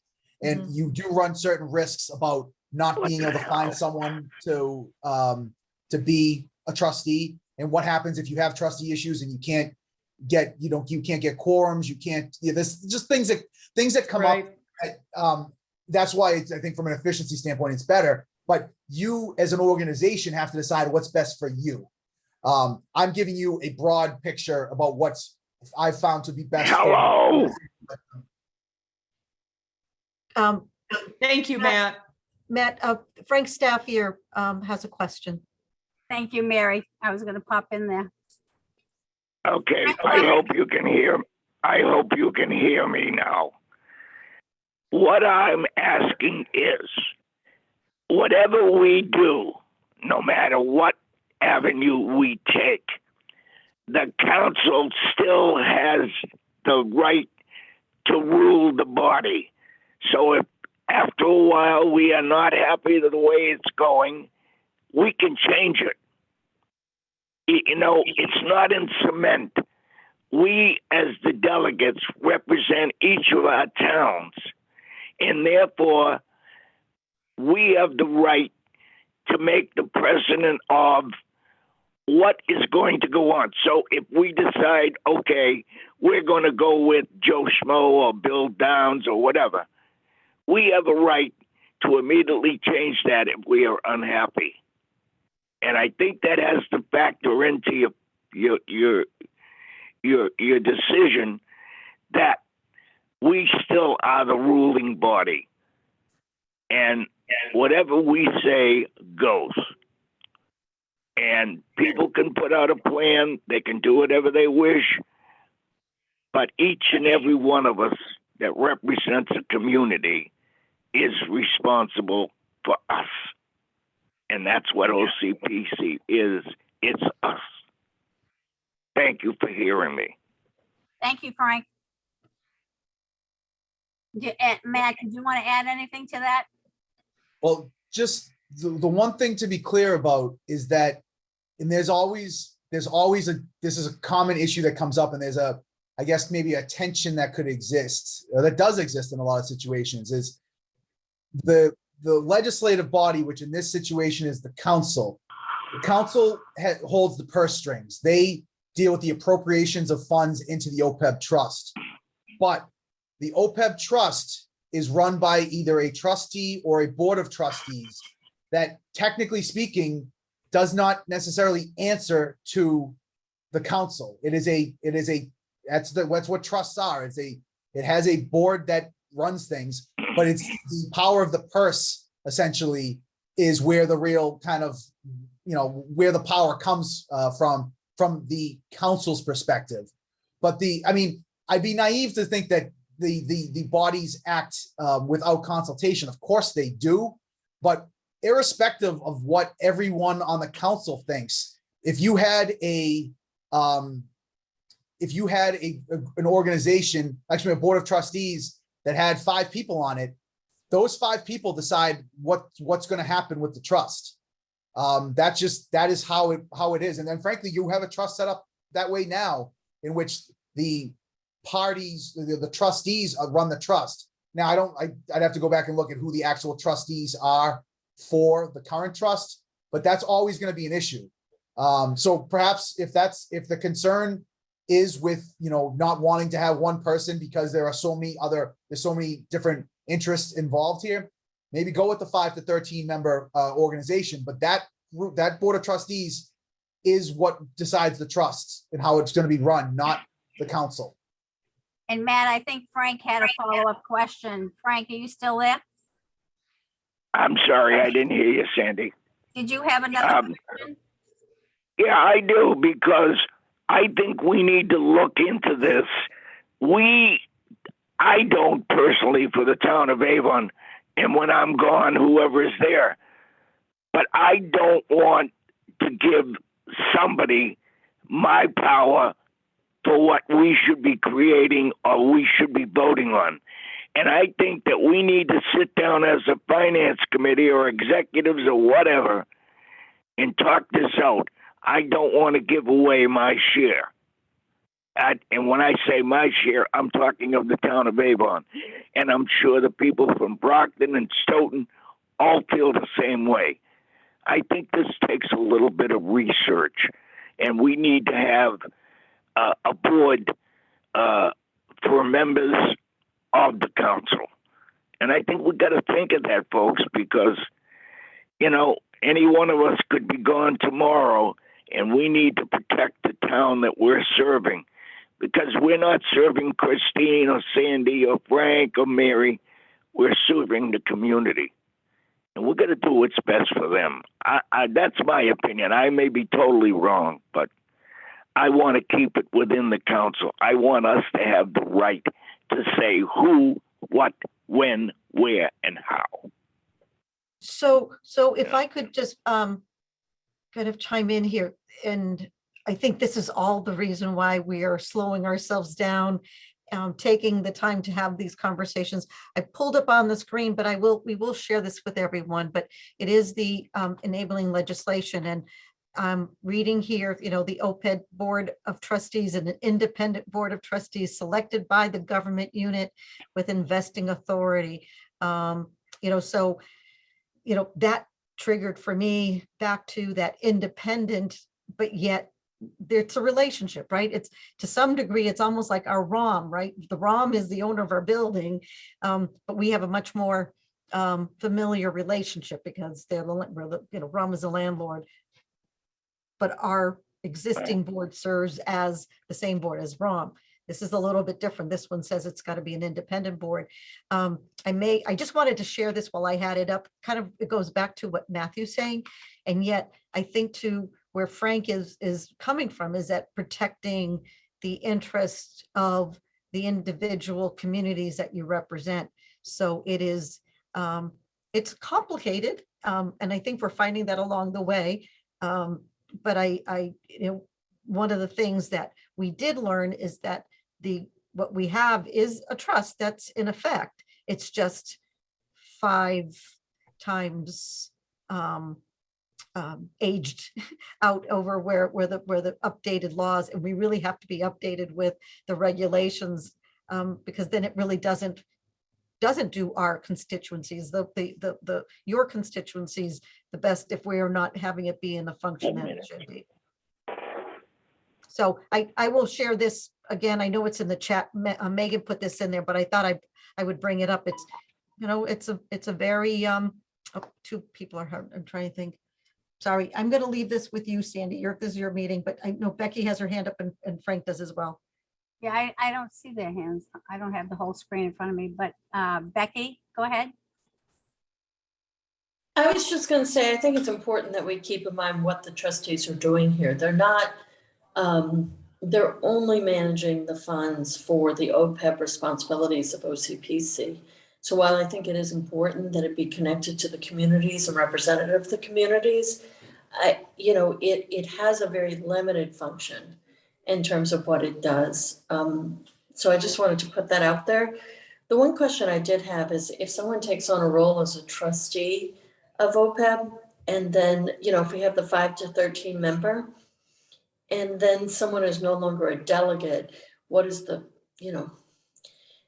G: And you do run certain risks about not being able to find someone to be a trustee. And what happens if you have trustee issues and you can't get quorums, there's just things that come
C: Right.
G: up that's why I think from an efficiency standpoint, it's better. But you as an organization have to decide what's best for you. I'm giving you a broad picture about what's I've found to be best.
I: Hello.
C: Thank you, Matt.
A: Matt, Frank Staffier has a question.
B: Thank you, Mary. I was going to pop in there.
I: Okay, I hope you can hear. I hope you can hear me now. What I'm asking is, whatever we do, no matter what avenue we take, the council still has the right to rule the body. So if after a while we are not happy with the way it's going, we can change it. You know, it's not in cement. We, as the delegates, represent each of our towns, and therefore we have the right to make the precedent of what is going to go on. So if we decide, okay, we're going to go with Joe Schmo or Bill Downs or whatever, we have a right to immediately change that if we are unhappy. And I think that has to factor into your decision that we still are the ruling body, and whatever we say goes. And people can put out a plan, they can do whatever they wish, but each and every one of us that represents a community is responsible for us. And that's what OCPC is. It's us. Thank you for hearing me.
B: Thank you, Frank. Matt, did you want to add anything to that?
G: Well, just the one thing to be clear about is that, and there's always this is a common issue that comes up, and there's I guess maybe a tension that could exist, or that does exist in a lot of situations, is the legislative body, which in this situation is the council. The council holds the purse strings. They deal with the appropriations of funds into the OPEB trust. But the OPEB trust is run by either a trustee or a board of trustees that, technically speaking, does not necessarily answer to the council. That's what trusts are. It has a board that runs things, but it's the power of the purse essentially is where the real kind of, where the power comes from the council's perspective. But I'd be naive to think that the bodies act without consultation. Of course they do, but irrespective of what everyone on the council thinks, if you had an organization, actually a board of trustees that had 5 people on it, those 5 people decide what's going to happen with the trust. That is how it is. And then frankly, you have a trust set up that way now, in which the parties, the trustees run the trust. Now, I'd have to go back and look at who the actual trustees are for the current trust, but that's always going to be an issue. So perhaps if the concern is with, not wanting to have one person because there's so many different interests involved here, maybe go with the 5 to 13 member organization, but that board of trustees is what decides the trust and how it's going to be run, not the council.
B: And Matt, I think Frank had a follow-up question. Frank, are you still there?
I: I'm sorry, I didn't hear you, Sandy.
B: Did you have another question?
I: Yeah, I do, because I think we need to look into this. I don't personally for the town of Avon, and when I'm gone, whoever is there, but I don't want to give somebody my power for what we should be creating or we should be voting on. And I think that we need to sit down as a finance committee or executives or whatever and talk this out. I don't want to give away my share. And when I say my share, I'm talking of the town of Avon. And I'm sure the people from Brockton and Stoughton all feel the same way. I think this takes a little bit of research, and we need to have a board for members of the council. And I think we got to think of that, folks, because, you know, any one of us could be gone tomorrow, and we need to protect the town that we're serving, because we're not serving Christine or Sandy or Frank or Mary. We're serving the community, and we're going to do what's best for them. That's my opinion. I may be totally wrong, but I want to keep it within the council. I want us to have the right to say who, what, when, where, and how.
A: So if I could just kind of chime in here, and I think this is all the reason why we are slowing ourselves down, taking the time to have these conversations. I pulled up on the screen, but we will share this with everyone, but it is the enabling legislation. And I'm reading here, you know, the OPED Board of Trustees and an independent Board of Trustees selected by the government unit with investing authority. You know, so, you know, that triggered for me back to that independent, but yet it's a relationship, right? It's to some degree, it's almost like our ROM, right? The ROM is the owner of our building, but we have a much more familiar relationship because ROM is a landlord, but our existing board serves as the same board as ROM. This is a little bit different. This one says it's got to be an independent board. I just wanted to share this while I had it up. Kind of, it goes back to what Matthew's saying. And yet I think to where Frank is coming from is that protecting the interest of the individual communities that you represent. So it is, it's complicated. And I think we're finding that along the way. But you know, one of the things that we did learn is that what we have is a trust that's in effect. It's just 5 times aged out over where the updated laws, and we really have to be updated with the regulations, because then it really doesn't do our constituencies, your constituencies, the best if we are not having it be in the function that it should be. So I will share this again. I know it's in the chat. Megan put this in there, but I thought I would bring it up. It's, you know, it's a very, 2 people are, I'm trying to think. Sorry, I'm going to leave this with you, Sandy. This is your meeting, but I know Becky has her hand up and Frank does as well.
B: Yeah, I don't see their hands. I don't have the whole screen in front of me, but Becky, go ahead.
D: I was just going to say, I think it's important that we keep in mind what the trustees are doing here. They're not, they're only managing the funds for the OPEB responsibilities of OCPC. So while I think it is important that it be connected to the communities and representative of the communities, it has a very limited function in terms of what it does. So I just wanted to put that out there. The one question I did have is if someone takes on a role as a trustee of OPEB, and then, if we have the 5 to 13 member, and then someone is no longer a delegate, what is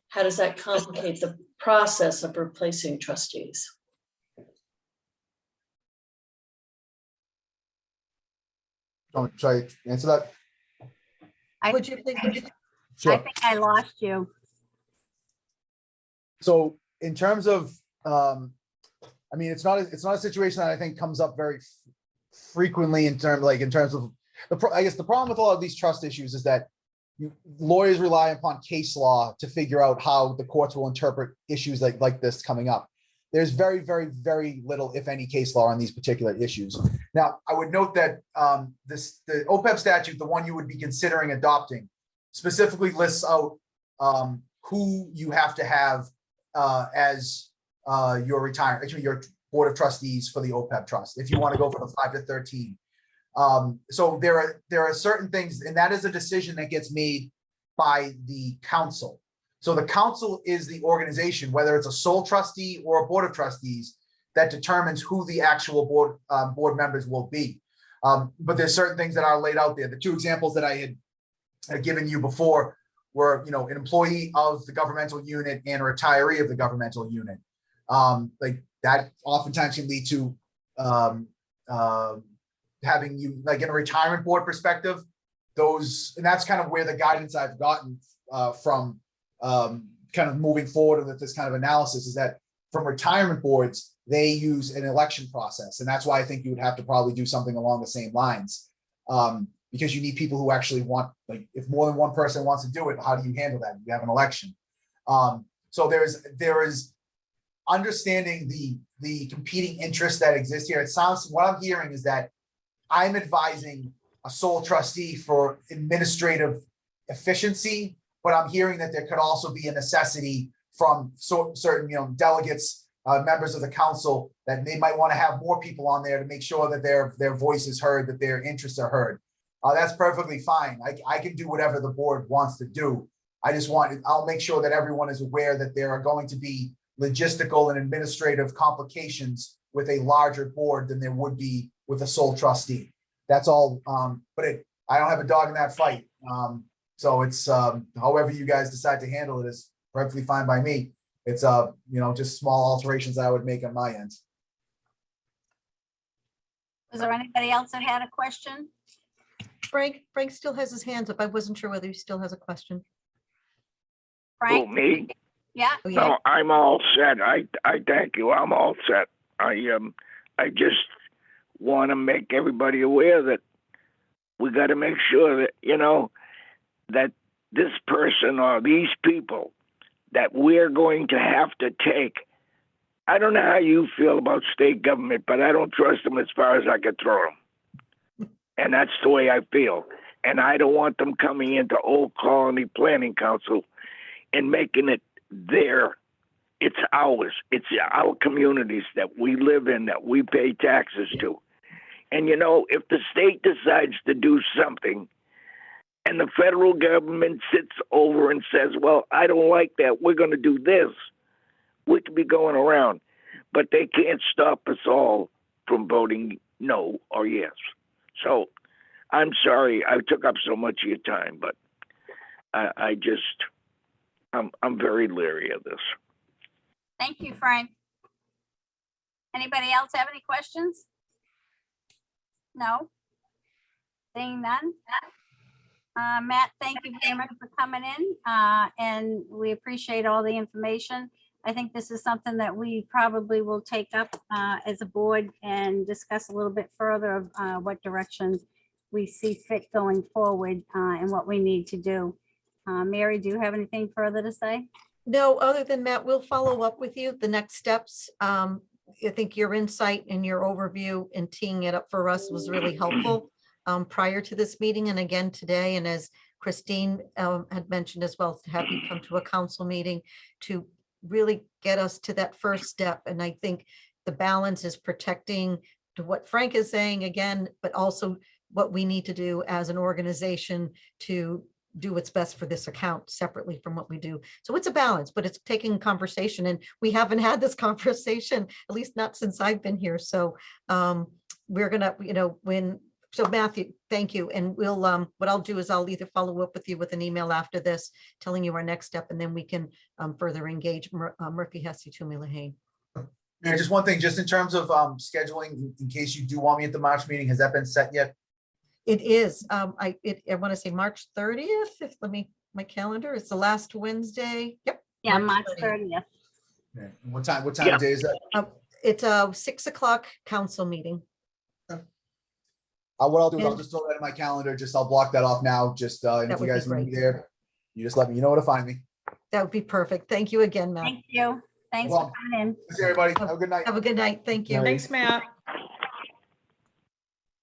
D: how does that complicate the process of replacing trustees?
G: Should I answer that?
A: Would you think?
B: I
G: Sure.
B: think I lost you.
G: So in terms of, I mean, it's not a situation that I think comes up very frequently in terms of I guess the problem with all of these trust issues is that lawyers rely upon case law to figure out how the courts will interpret issues like this coming up. There's very, very, very little, if any, case law on these particular issues. Now, I would note that the OPEB statute, the one you would be considering adopting, specifically lists out who you have to have as your board of trustees for the OPEB trust, if you want to go for the 5 to 13. So there are certain things, and that is a decision that gets made by the council. So the council is the organization, whether it's a sole trustee or a board of trustees, that determines who the actual board members will be. But there's certain things that are laid out there. The 2 examples that I had given you before were, an employee of the governmental unit and a retiree of the governmental unit. Like that oftentimes can lead to having you, like in a retirement board perspective, and that's kind of where the guidance I've gotten from kind of moving forward with this kind of analysis is that from retirement boards, they use an election process. And that's why I think you would have to probably do something along the same lines. Because you need people who actually want, like, if more than one person wants to do it, how do you handle that? You have an election. So there is understanding the competing interests that exist here. It sounds, what I'm hearing is that I'm advising a sole trustee for administrative efficiency, but I'm hearing that there could also be a necessity from certain, delegates, members of the council, that they might want to have more people on there to make sure that their voice is heard, that their interests are heard. That's perfectly fine. I can do whatever the board wants to do. I'll make sure that everyone is aware that there are going to be logistical and administrative complications with a larger board than there would be with a sole trustee. That's all. I don't have a dog in that fight. So it's however you guys decide to handle it is perfectly fine by me. It's just small alterations I would make on my end.
B: Was there anybody else that had a question?
A: Frank still has his hands up. I wasn't sure whether he still has a question.
I: Who,
B: Frank?
I: me?
B: Yeah,
A: Oh, yeah.
I: No, I'm all set. I thank you. I'm all set. I just want to make everybody aware that we got to make sure that, that this person or these people that we're going to have to take. I don't know how you feel about state government, but I don't trust them as far as I could throw them. And that's the way I feel. And I don't want them coming into Old Colony Planning Council and making it it's ours. It's our communities that we live in, that we pay taxes to. And if the state decides to do something and the federal government sits over and says, well, I don't like that, we're going to do this, we could be going around. But they can't stop us all from voting no or yes. So I'm sorry I took up so much of your time, but I'm very leery of this.
B: thank you, Frank. Anybody else have any questions? No? Seeing none? Matt, thank you very much for coming in, and we appreciate all the information. I think this is something that we probably will take up as a board and discuss a little bit further of what direction we see fit going forward and what we need to do. Mary, do you have anything further to say?
A: No, other than Matt, we'll follow up with you, the next steps. I think your insight and your overview and teeing it up for us was really helpful prior to this meeting and again today. And as Christine had mentioned as well, to have you come to a council meeting to really get us to that first step. And I think the balance is protecting to what Frank is saying again, but also what we need to do as an organization to do what's best for this account separately from what we do. So it's a balance, but it's taking conversation, and we haven't had this conversation, at least not since I've been here. So we're gonna, so Matthew, thank you. And we'll, what I'll do is I'll either follow up with you with an email after this, telling you our next step, and then we can further engage Murphy, Hesse, Toomey, Lahane.
G: Yeah, just one thing, just in terms of scheduling, in case you do want me at the March meeting, has that been set yet?
A: It is, I want to say March 30th, my calendar, it's the last Wednesday. Yep.
B: Yeah, March
A: March
B: 30th.
G: Yeah. And what time
I: Yeah.
G: of day is that?
A: It's a 6 o'clock council meeting.
G: What I'll do is I'll
A: And-
G: just throw that in my calendar, I'll block that off now, and
A: That
G: if you
A: would be
G: guys need me
A: great.
G: there, you just let me, you know where to find me.
A: That would be perfect. Thank you again, Matt.
B: Thank you. Thanks for
G: Well,
B: coming in.
G: Thanks, everybody. Have a good night.
A: Have a good night. Thank you.
C: Thanks, Matt.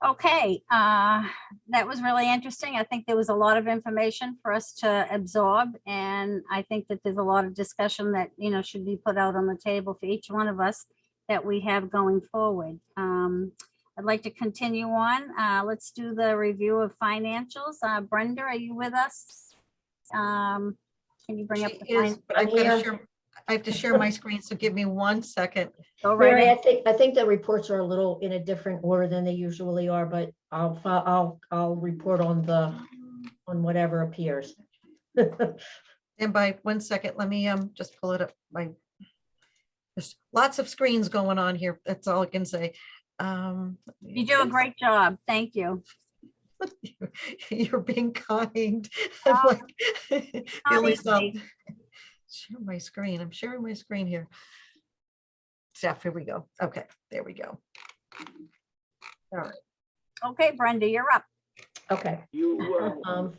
B: Okay, that was really interesting. I think there was a lot of information for us to absorb, and I think that there's a lot of discussion that, should be put out on the table for each one of us that we have going forward. I'd like to continue on. Let's do the review of financials. Brenda, are you with us? Can you bring up
A: She
B: the
A: is, but I've got to
J: here.
A: share, I have to share my screen, so give me 1 second.
B: Go right
J: Mary,
B: ahead.
J: I think the reports are a little in a different order than they usually are, but I'll report on whatever appears.
A: And by 1 second, let me just pull it up. There's lots of screens going on here. That's all I can say.
B: You do a great job. Thank you.
A: You're being kind.
B: Oh,
A: Like, the only
B: easy.
A: Share my screen. I'm sharing my screen here. Staff, here we go. Okay, there we go. All right.
B: Okay, Brenda, you're up.
J: Okay,
I: You,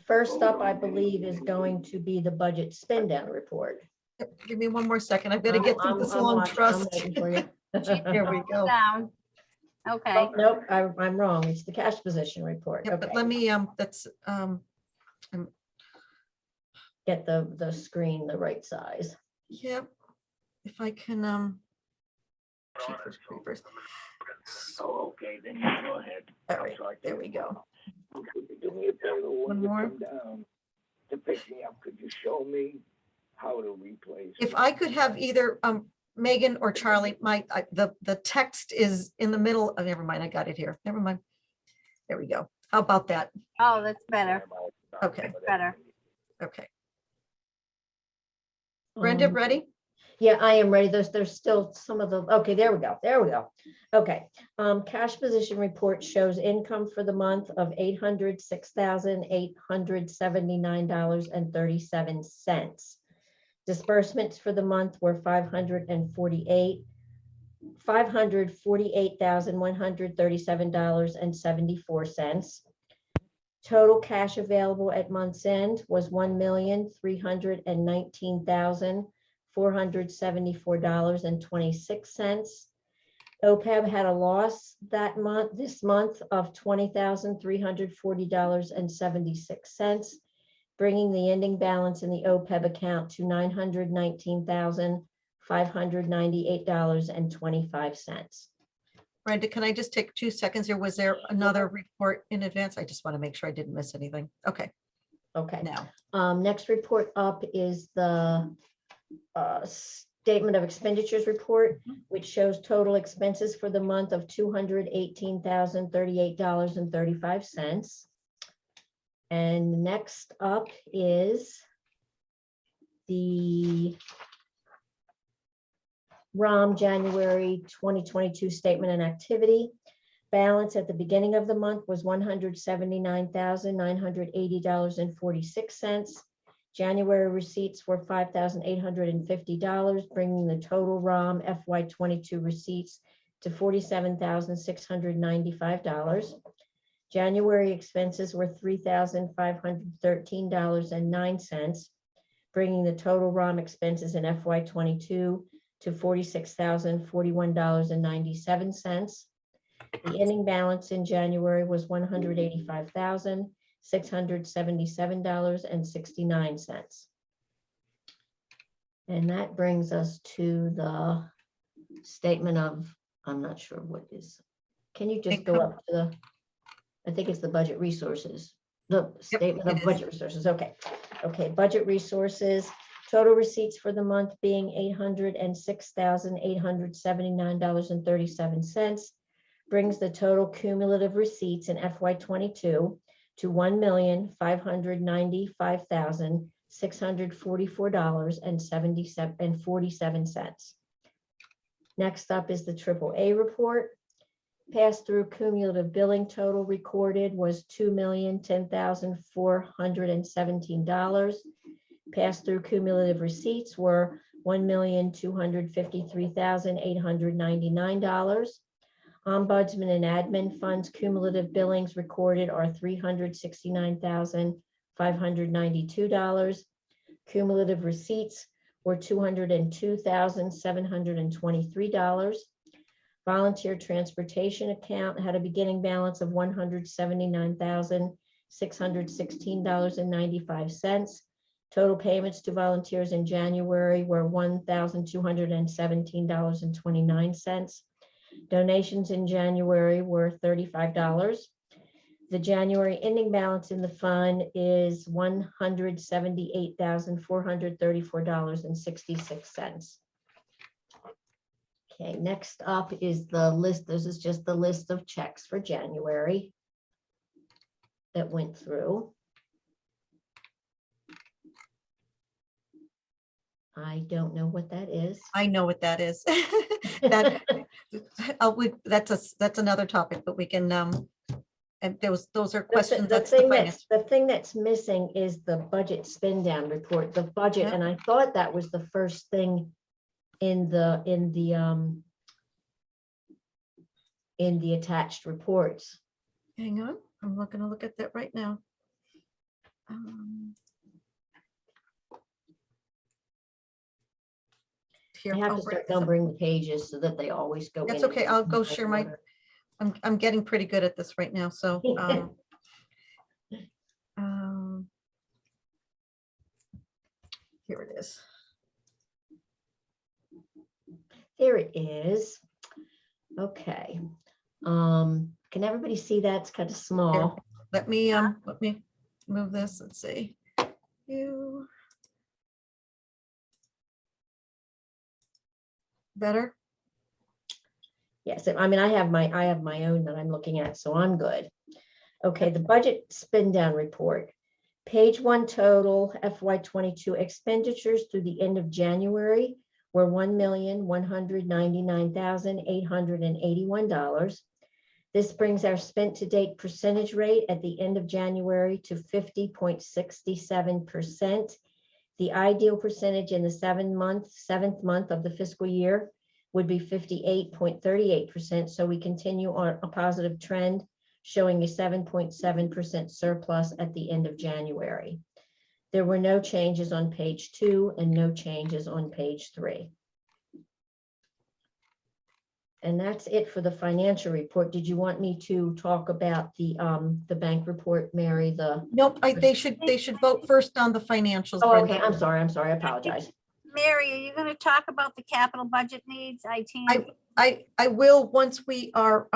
J: first up, I believe, is going to be the budget spin down report.
A: Give me one more second. I've got to get through this long
J: watching, I'm
A: trust.
J: waiting for you.
A: There we go.
B: Down. Okay,
J: Oh, nope, I'm wrong. It's the cash position report.
A: Yeah,
J: Okay,
A: but let me, that's,
J: get the screen the right size.
A: yep. If I can, Jeepers creepers.
I: oh, okay, then you go ahead.
A: All right, there we go.
I: Could you do me a favor
A: One
I: when you
A: more.
I: come down to pick me up? Could you show me how to replace?
A: If I could have either Megan or Charlie, the text is in the middle. Oh, never mind, I got it here. Never mind. There we go. How about that?
B: oh, that's better,
A: Okay,
B: better.
A: okay. Brenda,
J: Um,
A: ready?
J: Yeah, I am ready. There's still some of the, okay, there we go. There we go. Okay. Cash position report shows income for the month of $806,879.37. Disbursements for the month were $548,137.74. Total cash available at month's end was $1,319,474.26. OPEB had a loss this month of $20,340.76, bringing the ending balance in the OPEB account to $919,598.25.
A: Brenda, can I just take 2 seconds here? Was there another report in advance? I just want to make sure I didn't miss anything. Okay,
J: Okay.
A: now.
J: Next report up is the statement of expenditures report, which shows total expenses for the month of $218,038.35. And next up is the ROM January 2022 statement and activity. Balance at the beginning of the month was $179,980.46. January receipts were $5,850, bringing the total ROM FY22 receipts to $47,695. January expenses were $3,513.09, bringing the total ROM expenses in FY22 to $46,041.97. The ending balance in January was $185,677.69. And that brings us to the statement of, I'm not sure what is, can you just go
A: Income.
J: up to the, I think it's the budget resources, the statement
A: it
J: of
A: is.
J: budget resources. Okay. Okay, budget resources, total receipts for the month being $806,879.37, brings the total cumulative receipts in FY22 to $1,595,644.47. Next up is the AAA report. Pass-through cumulative billing total recorded was $2,010,417. Pass-through cumulative receipts were $1,253,899. Ombudsman and admin funds cumulative billings recorded are $369,592. Cumulative receipts were $202,723. Volunteer transportation account had a beginning balance of $179,616.95. Total payments to volunteers in January were $1,217.29. Donations in January were $35. The January ending balance in the fund is $178,434.66. Okay, next up is the list. This is just the list of checks for January that went through. I don't know what that is.
A: I know what that is. That's another topic, but we can, And those are
J: The
A: questions,
J: the
A: that's the
J: thing
A: finance.
J: the thing that's missing is the budget spin down report, the budget,
A: Yeah.
J: and I thought that was the first thing in the attached reports.
A: Hang on, I'm not gonna look at that right now. Here,
J: I have
A: I'll
J: to
A: bring
J: start
A: this up.
J: numbering the pages so that they always go in.
A: That's okay, I'll go
J: in
A: share my,
J: order.
A: I'm getting pretty good at this right now, so. Here it is.
J: Here it is. Okay. Can everybody see that? It's kind of small.
A: Let me move this, let's see. You. Better?
J: Yes, I mean, I have my own that I'm looking at, so I'm good. Okay, the budget spin down report. Page 1 total FY22 expenditures through the end of January were $1,199,881. This brings our spent to date percentage rate at the end of January to 50.67%. The ideal percentage in the seventh month of the fiscal year would be 58.38%. So we continue on a positive trend, showing a 7.7% surplus at the end of January. There were no changes on page 2 and no changes on page 3. And that's it for the financial report. Did you want me to talk about the bank report, Mary?
A: Nope, they should vote first on the financials.
J: Oh,
A: Brenda.
J: okay, I'm sorry, I apologize.
B: Mary, are you going to talk about the capital budget needs, IT?
A: I will, once we are,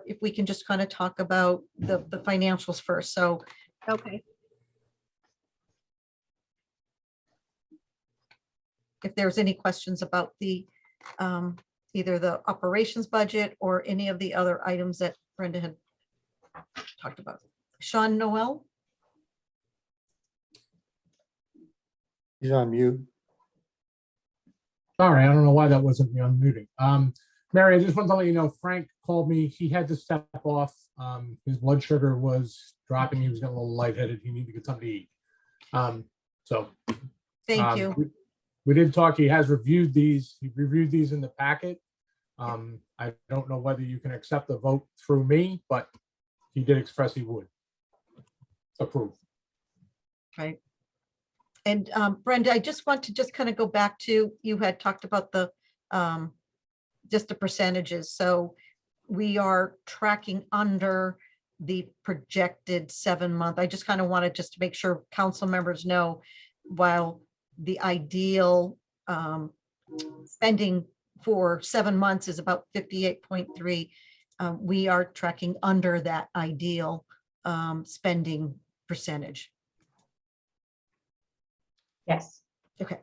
A: if we can just kind of talk about the financials first, so.
B: Okay,
A: If there's any questions about the, either the operations budget or any of the other items that Brenda had talked about. Sean Noel?
F: He's on mute.
E: Sorry, I don't know why that wasn't me unmuting. Mary, I just want to let you know, Frank called me. He had to step off. His blood sugar was dropping. He was getting a little lightheaded. He needed to get something to eat.
A: Thank you.
E: We did talk. He has reviewed these. He reviewed these in the packet. I don't know whether you can accept the vote through me, but he did express he would approve.
A: Right. And Brenda, I just want to just kind of go back to, you had talked about the, just the percentages. So we are tracking under the projected 7-month. I just kind of wanted just to make sure council members know, while the ideal spending for 7 months is about 58.3, we are tracking under that ideal spending percentage.
J: Yes.
A: Okay.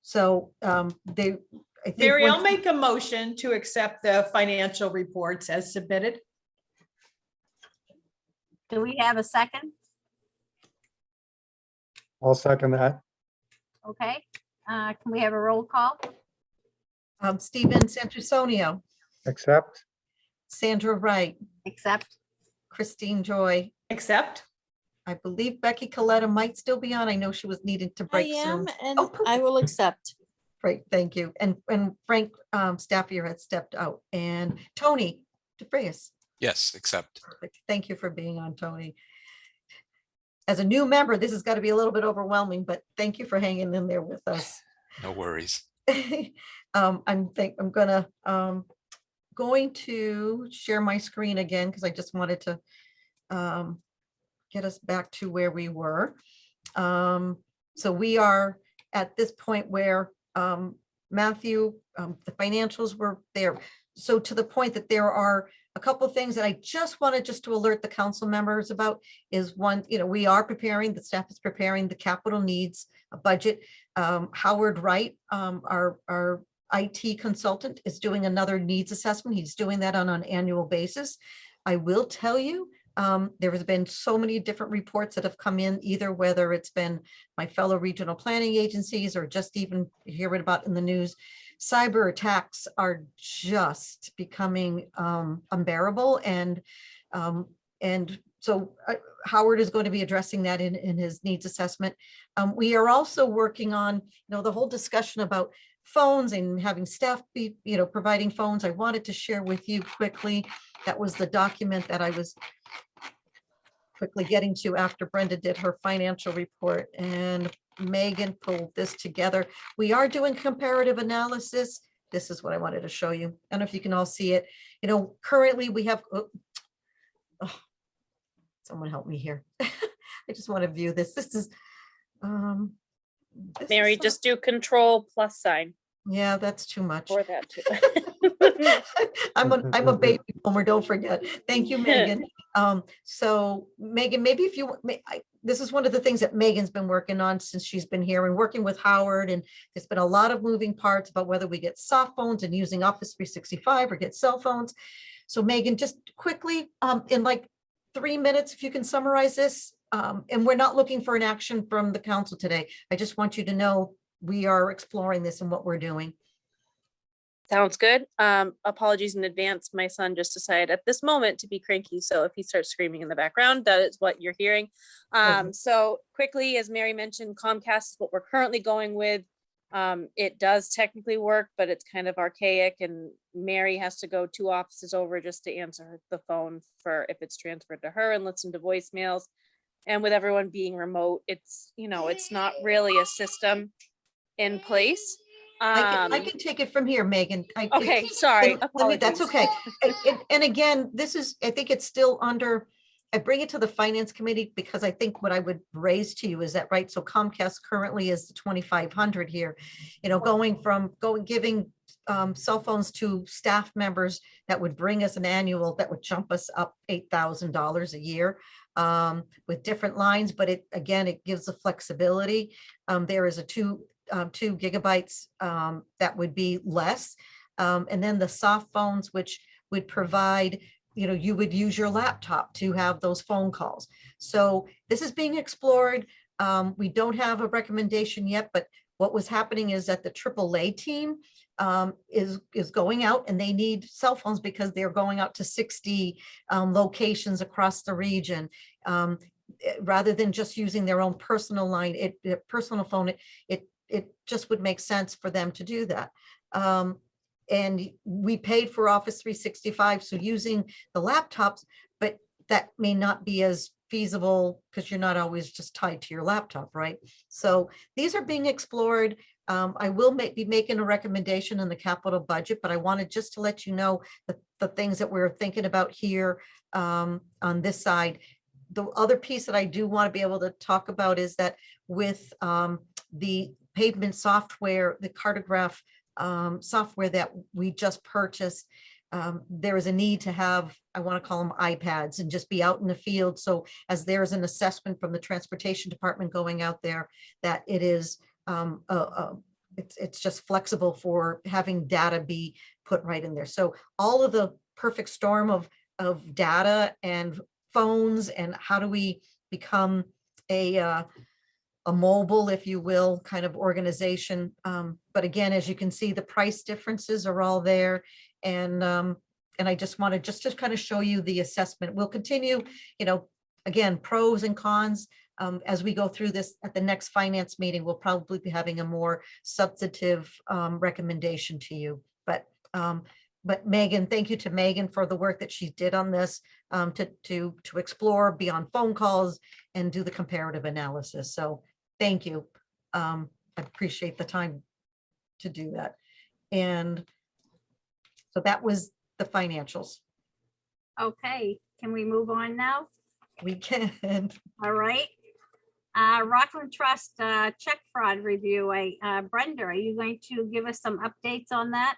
A: So I think
C: Mary, I'll
A: once-
C: make a motion to accept the financial reports as submitted.
B: do we have a second?
F: I'll second that.
B: Okay, can we have a roll call?
A: Stephen Santrusonio,
F: Accept.
A: Sandra Wright,
B: Accept.
A: Christine Joy.
C: Accept.
A: I believe Becky Coletta might still be on. I know she was needing to
K: I
A: break
K: am,
A: soon.
K: and
A: Oh,
K: I
A: perfect.
K: will accept.
A: Great, thank you. And Frank Staffier had stepped out, and Tony DeFreitas.
L: Yes, accept.
A: Perfect. Thank you for being on, Tony. As a new member, this has got to be a little bit overwhelming, but thank you for hanging in there with us.
L: No worries.
A: I'm going to share my screen again because I just wanted to get us back to where we were. So we are at this point where Matthew, the financials were there. So to the point that there are a couple of things that I just wanted to alert the council members about is one, we are preparing, the staff is preparing the capital needs budget. Howard Wright, our IT consultant, is doing another needs assessment. He's doing that on an annual basis. I will tell you, there has been so many different reports that have come in, either whether it's been my fellow regional planning agencies or just even hearing about in the news. cyber attacks are just becoming unbearable, and so Howard is going to be addressing that in his needs assessment. We are also working on, the whole discussion about phones and having staff be, providing phones. I wanted to share with you quickly. That was the document that I was quickly getting to after Brenda did her financial report, and Megan pulled this together. We are doing comparative analysis. This is what I wanted to show you. I don't know if you can all see it. Currently we have, someone help me here. I just want to view this. This is, this
K: Mary,
A: is
K: just do control plus sign
A: yeah, that's too much.
K: for that too.
A: I'm a baby boomer, don't forget. Thank you, Megan. So Megan, maybe if you, this is one of the things that Megan's been working on since she's been here and working with Howard, and there's been a lot of moving parts about whether we get soft phones and using Office 365 or get cell phones. So Megan, just quickly, in like 3 minutes, if you can summarize this, and we're not looking for an action from the council today. I just want you to know we are exploring this and what we're doing.
K: Sounds good. Apologies in advance. My son just decided at this moment to be cranky. So if he starts screaming in the background, that is what you're hearing. So quickly, as Mary mentioned, Comcast is what we're currently going with. It does technically work, but it's kind of archaic, and Mary has to go 2 offices over just to answer the phone for if it's transferred to her and listen to voicemails. And with everyone being remote, it's, it's not really a system in place.
A: I can take it from here, Megan.
K: Okay, sorry.
A: That's okay. And again, this is, I think it's still under, I bring it to the finance committee because I think what I would raise to you is that, right? So Comcast currently is the 2,500 here, giving cell phones to staff members that would bring us an annual, that would jump us up $8,000 a year with different lines. But it gives the flexibility. There is a 2 gigabytes that would be less. And then the soft phones, which would provide, you would use your laptop to have those phone calls. So this is being explored. We don't have a recommendation yet, but what was happening is that the AAA team is going out, and they need cell phones because they're going out to 60 locations across the region. Rather than just using their own personal line, personal phone, it just would make sense for them to do that. And we paid for Office 365, so using the laptops, but that may not be as feasible because you're not always just tied to your laptop, right? So these are being explored. I will be making a recommendation in the capital budget, but I wanted just to let you know the things that we're thinking about here on this side. The other piece that I do want to be able to talk about is that with the pavement software, the cartograph software that we just purchased, there is a need to have, I want to call them iPads, and just be out in the field. So as there's an assessment from the transportation department going out there, that it is, it's just flexible for having data be put right in there. So all of the perfect storm of data and phones, and how do we become a mobile, if you will, kind of organization. But again, as you can see, the price differences are all there. And I just wanted just to kind of show you the assessment. We'll continue, again, pros and cons. As we go through this at the next finance meeting, we'll probably be having a more substantive recommendation to you. But Megan, thank you to Megan for the work that she did on this, to explore beyond phone calls and do the comparative analysis. So thank you. I appreciate the time to do that. And so that was the financials.
B: Okay, can we move on now?
A: We can.
B: All right. Rockland Trust check fraud review. Brenda, are you going to give us some updates on that?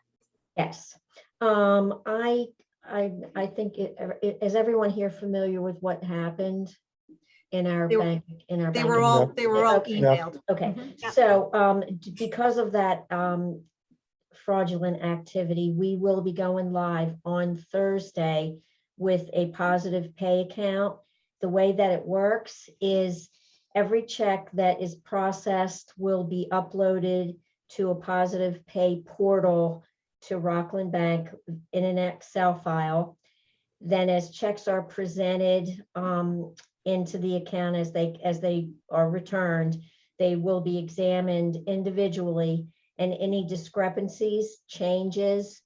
J: Yes. I think is everyone here familiar with what happened in our bank?
A: They were all
J: Okay.
A: emailed.
J: Okay,
B: Yep.
J: so because of that fraudulent activity, we will be going live on Thursday with a positive pay account. The way that it works is every check that is processed will be uploaded to a positive pay portal to Rockland Bank in an Excel file. Then as checks are presented into the account as they are returned, they will be examined individually, and any discrepancies, changes,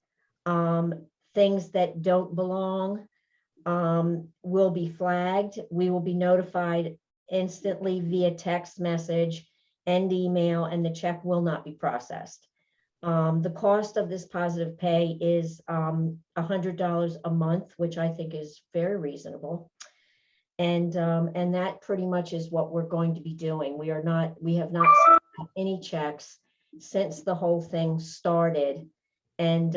J: things that don't belong will be flagged. We will be notified instantly via text message and email, and the check will not be processed. The cost of this positive pay is $100 a month, which I think is very reasonable. And that pretty much is what we're going to be doing. We have not sent out any checks since the whole thing started. And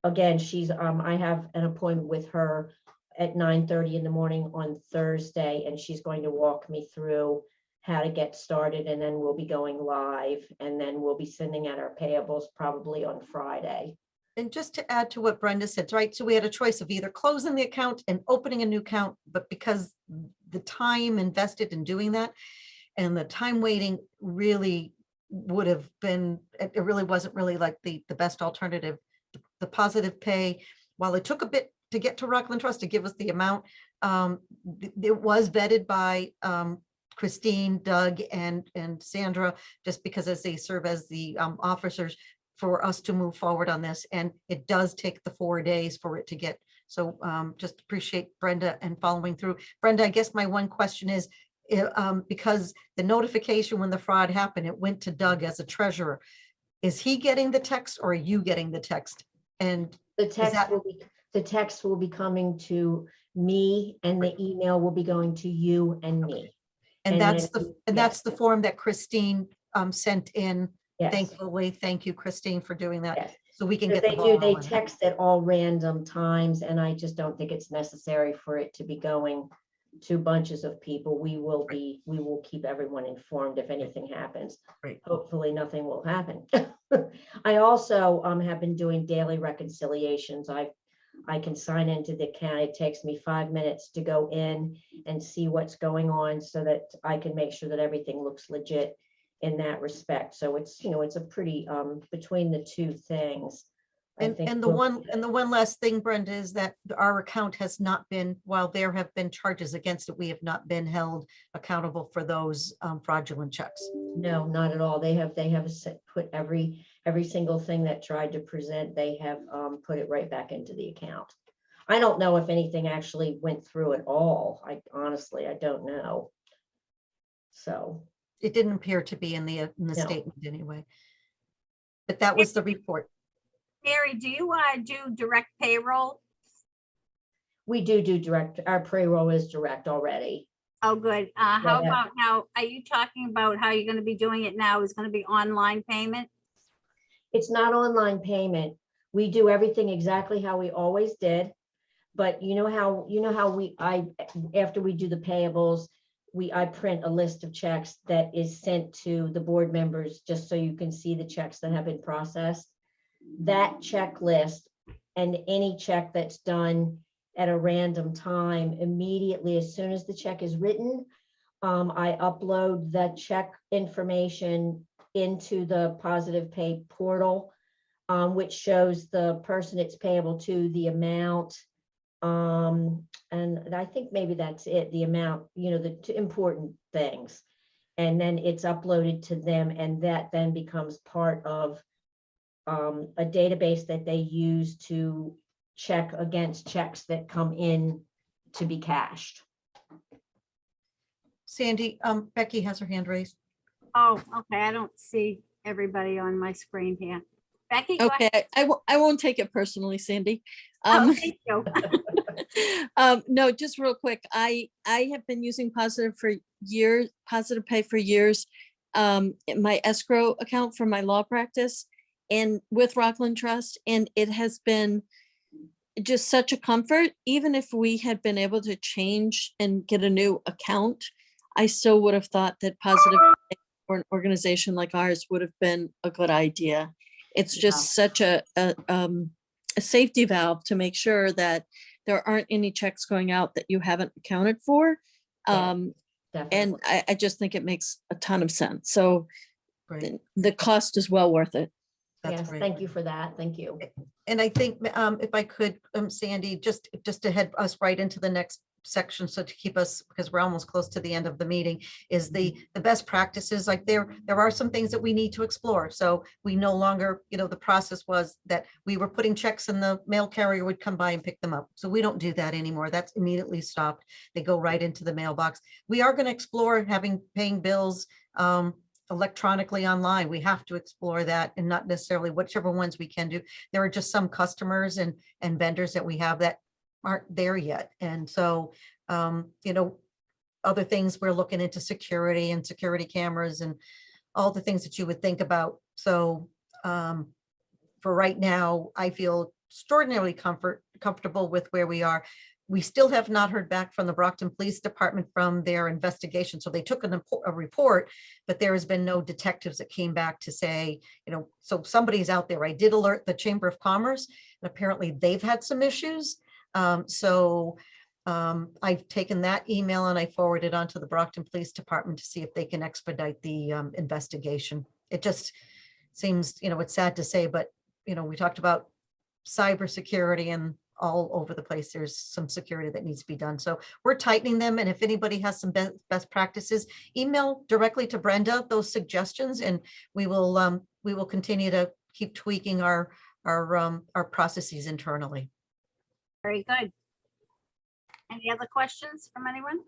J: again, I have an appointment with her at 9:30 in the morning on Thursday, and she's going to walk me through how to get started, and then we'll be going live, and then we'll be sending out our payables probably on Friday.
A: And just to add to what Brenda said, right? So we had a choice of either closing the account and opening a new account, but because the time invested in doing that and the time waiting really would have been, it really wasn't really like the best alternative. The positive pay, while it took a bit to get to Rockland Trust to give us the amount, it was vetted by Christine, Doug, and Sandra, just because as they serve as the officers for us to move forward on this. And it does take the 4 days for it to get. So just appreciate Brenda and following through. Brenda, I guess my one question is, because the notification when the fraud happened, it went to Doug as a treasurer. Is he getting the text or are you getting the text? And
J: The text will be coming to me, and the email will be going to you and me.
A: And that's
J: then-
A: that's the form that Christine sent in.
J: Yes.
A: Thankfully, thank you, Christine, for doing that.
J: Yes.
A: So we can
J: Because
A: get the ball
J: they
A: rolling.
J: text at all random times, and I just don't think it's necessary for it to be going to bunches of people. We will keep everyone informed if anything happens.
A: Great.
J: Hopefully nothing will happen. I also have been doing daily reconciliations. I can sign into the account. It takes me 5 minutes to go in and see what's going on so that I can make sure that everything looks legit in that respect. So it's, it's a pretty, between the two things. I think
A: And the one last thing, Brenda, is that our account has not been, while there have been charges against it, we have not been held accountable for those fraudulent checks.
J: No, not at all. They have put every single thing that tried to present, they have put it right back into the account. I don't know if anything actually went through at all. Honestly, I don't know. So.
A: It didn't appear to be in the
J: No.
A: statement anyway. But that was the report.
B: Mary, do you do direct payroll?
J: We do direct, our payroll is direct already.
B: Oh, good. How
J: Yeah.
B: about now, are you talking about how you're going to be doing it now? Is going to be online payment?
J: It's not online payment. We do everything exactly how we always did. But you know how after we do the payables, I print a list of checks that is sent to the board members, just so you can see the checks that have been processed. That checklist and any check that's done at a random time, immediately, as soon as the check is written, I upload that check information into the positive pay portal, which shows the person it's payable to, the amount, and I think maybe that's it, the amount, the two important things. And then it's uploaded to them, and that then becomes part of a database that they use to check against checks that come in to be cashed.
A: Sandy, Becky has her hand raised.
B: Oh, okay. I don't see everybody on my screen here. Becky, go ahead.
M: Okay, I won't take it personally, Sandy.
B: Oh, thank you.
M: No, just real quick. I have been using positive pay for years. In my escrow account for my law practice and with Rockland Trust, and it has been just such a comfort. Even if we had been able to change and get a new account, I still would have thought that positive pay for an organization like ours would have been a good idea. It's just such a safety valve to make sure that there aren't any checks going out that you haven't accounted for. And I just think it makes a ton of sense. So
A: Great.
M: the cost is well worth it.
A: That's
J: Yes,
A: great.
J: thank you for that. Thank you.
A: And I think, if I could, Sandy, just to head us right into the next section, so to keep us, because we're almost close to the end of the meeting, is the best practices. Like there are some things that we need to explore. So we no longer, the process was that we were putting checks and the mail carrier would come by and pick them up. So we don't do that anymore. That's immediately stopped. They go right into the mailbox. We are going to explore paying bills electronically online. We have to explore that, and not necessarily whichever ones we can do. There are just some customers and vendors that we have that aren't there yet. And so, other things, we're looking into security and security cameras and all the things that you would think about. So for right now, I feel extraordinarily comfortable with where we are. We still have not heard back from the Brockton Police Department from their investigation. So they took a report, but there has been no detectives that came back to say, so somebody's out there. I did alert the Chamber of Commerce, and apparently they've had some issues. I've taken that email and I forwarded on to the Brockton Police Department to see if they can expedite the investigation. It just seems, it's sad to say, but, we talked about cybersecurity, and all over the place, there's some security that needs to be done. So we're tightening them. And if anybody has some best practices, email directly to Brenda those suggestions, and we will continue to keep tweaking our processes internally.
B: Very good. Any other questions from anyone?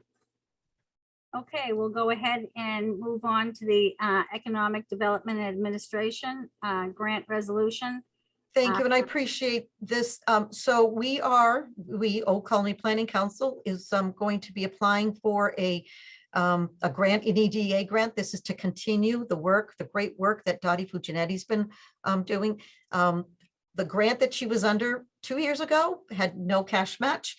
B: Okay, we'll go ahead and move on to the Economic Development Administration grant resolution.
A: Thank you, and I appreciate this. So Old Colony Planning Council is going to be applying for a grant, an EDA grant. This is to continue the great work that Dottie Fuginetti's been doing. The grant that she was under 2 years ago had no cash match.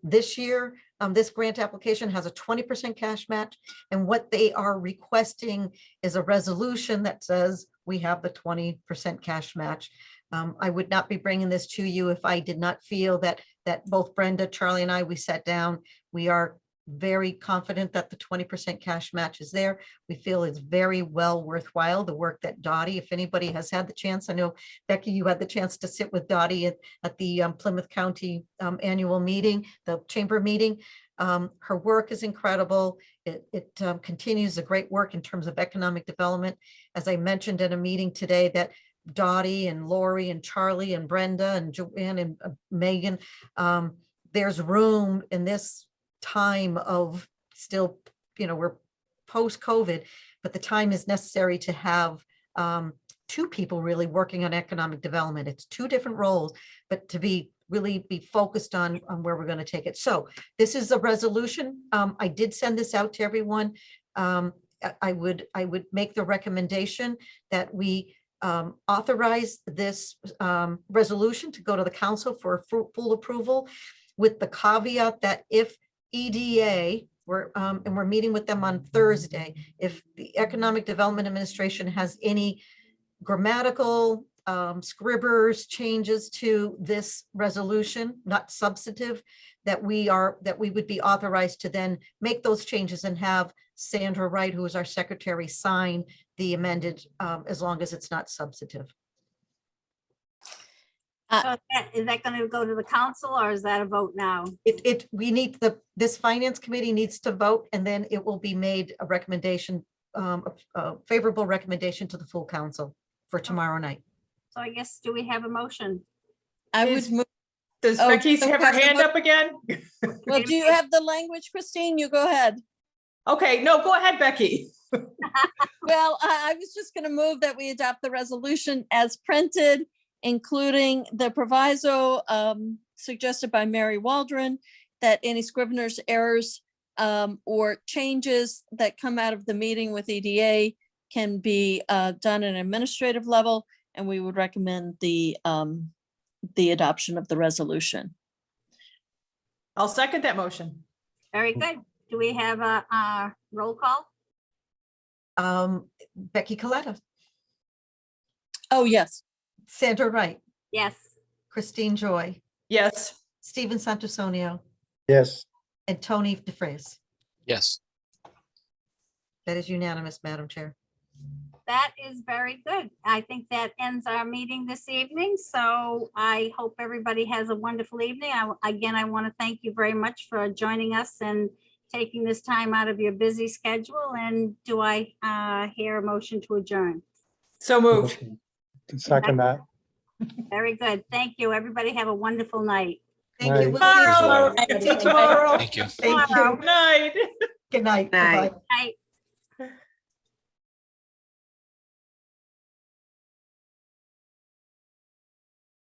A: This year, this grant application has a 20% cash match, and what they are requesting is a resolution that says we have the 20% cash match. I would not be bringing this to you if I did not feel that both Brenda, Charlie, and we sat down. We are very confident that the 20% cash match is there. We feel it's very well worthwhile, the work that Dottie, if anybody has had the chance, I know, Becky, you had the chance to sit with Dottie at the Plymouth County annual meeting, the chamber meeting. Her work is incredible. It continues the great work in terms of economic development. As I mentioned in a meeting today, that Dottie and Lori and Charlie and Brenda and Joanne and Megan, there's room in this time of still, we're post-COVID, but the time is necessary to have two people really working on economic development. It's two different roles, but to really be focused on where we're going to take it. So this is a resolution. I did send this out to everyone. I would make the recommendation that we authorize this resolution to go to the council for full approval, with the caveat that if EDA, and we're meeting with them on Thursday, if the Economic Development Administration has any grammatical scribbers changes to this resolution, not substantive, that we would be authorized to then make those changes and have Sandra Wright, who is our secretary, sign the amended, as long as it's not substantive.
B: So is that going to go to the council, or is that a vote now?
A: This finance committee needs to vote, and then it will be made a recommendation, a favorable recommendation to the full council for tomorrow night.
B: So I guess, do we have a motion?
M: I would move.
C: Does
M: Oh,
C: Becky
M: don't
C: have her
M: have the
C: hand
M: vote.
C: up again?
M: Well, do you have the language, Christine? You go ahead.
C: Okay, no, go ahead, Becky.
M: Well, I was just going to move that we adopt the resolution as printed, including the proviso suggested by Mary Waldron, that any scrivener's errors or changes that come out of the meeting with EDA can be done at an administrative level, and we would recommend the adoption of the resolution.
C: I'll second that motion.
B: Very good. Do we have a roll call?
A: Becky Coletta,
M: Oh, yes.
A: Sandra Wright,
B: Yes.
A: Christine Joy,
C: Yes.
A: Stephen Santusonio,
F: yes,
A: and Tony DeFries.
L: Yes.
A: That is unanimous, Madam Chair.
B: that is very good. I think that ends our meeting this evening. So I hope everybody has a wonderful evening. Again, I want to thank you very much for joining us and taking this time out of your busy schedule. And do I hear a motion to adjourn?
C: So moved.
F: Second that.
B: Very good. Thank you. Everybody have a wonderful night.
A: Thank
F: Right.
A: you. We'll see you
C: Tomorrow.
A: tomorrow.
C: See you tomorrow.
L: Thank you.
A: Thank you.
C: Good night.
A: Good night.
N: Night.
A: Bye-bye.
B: Night.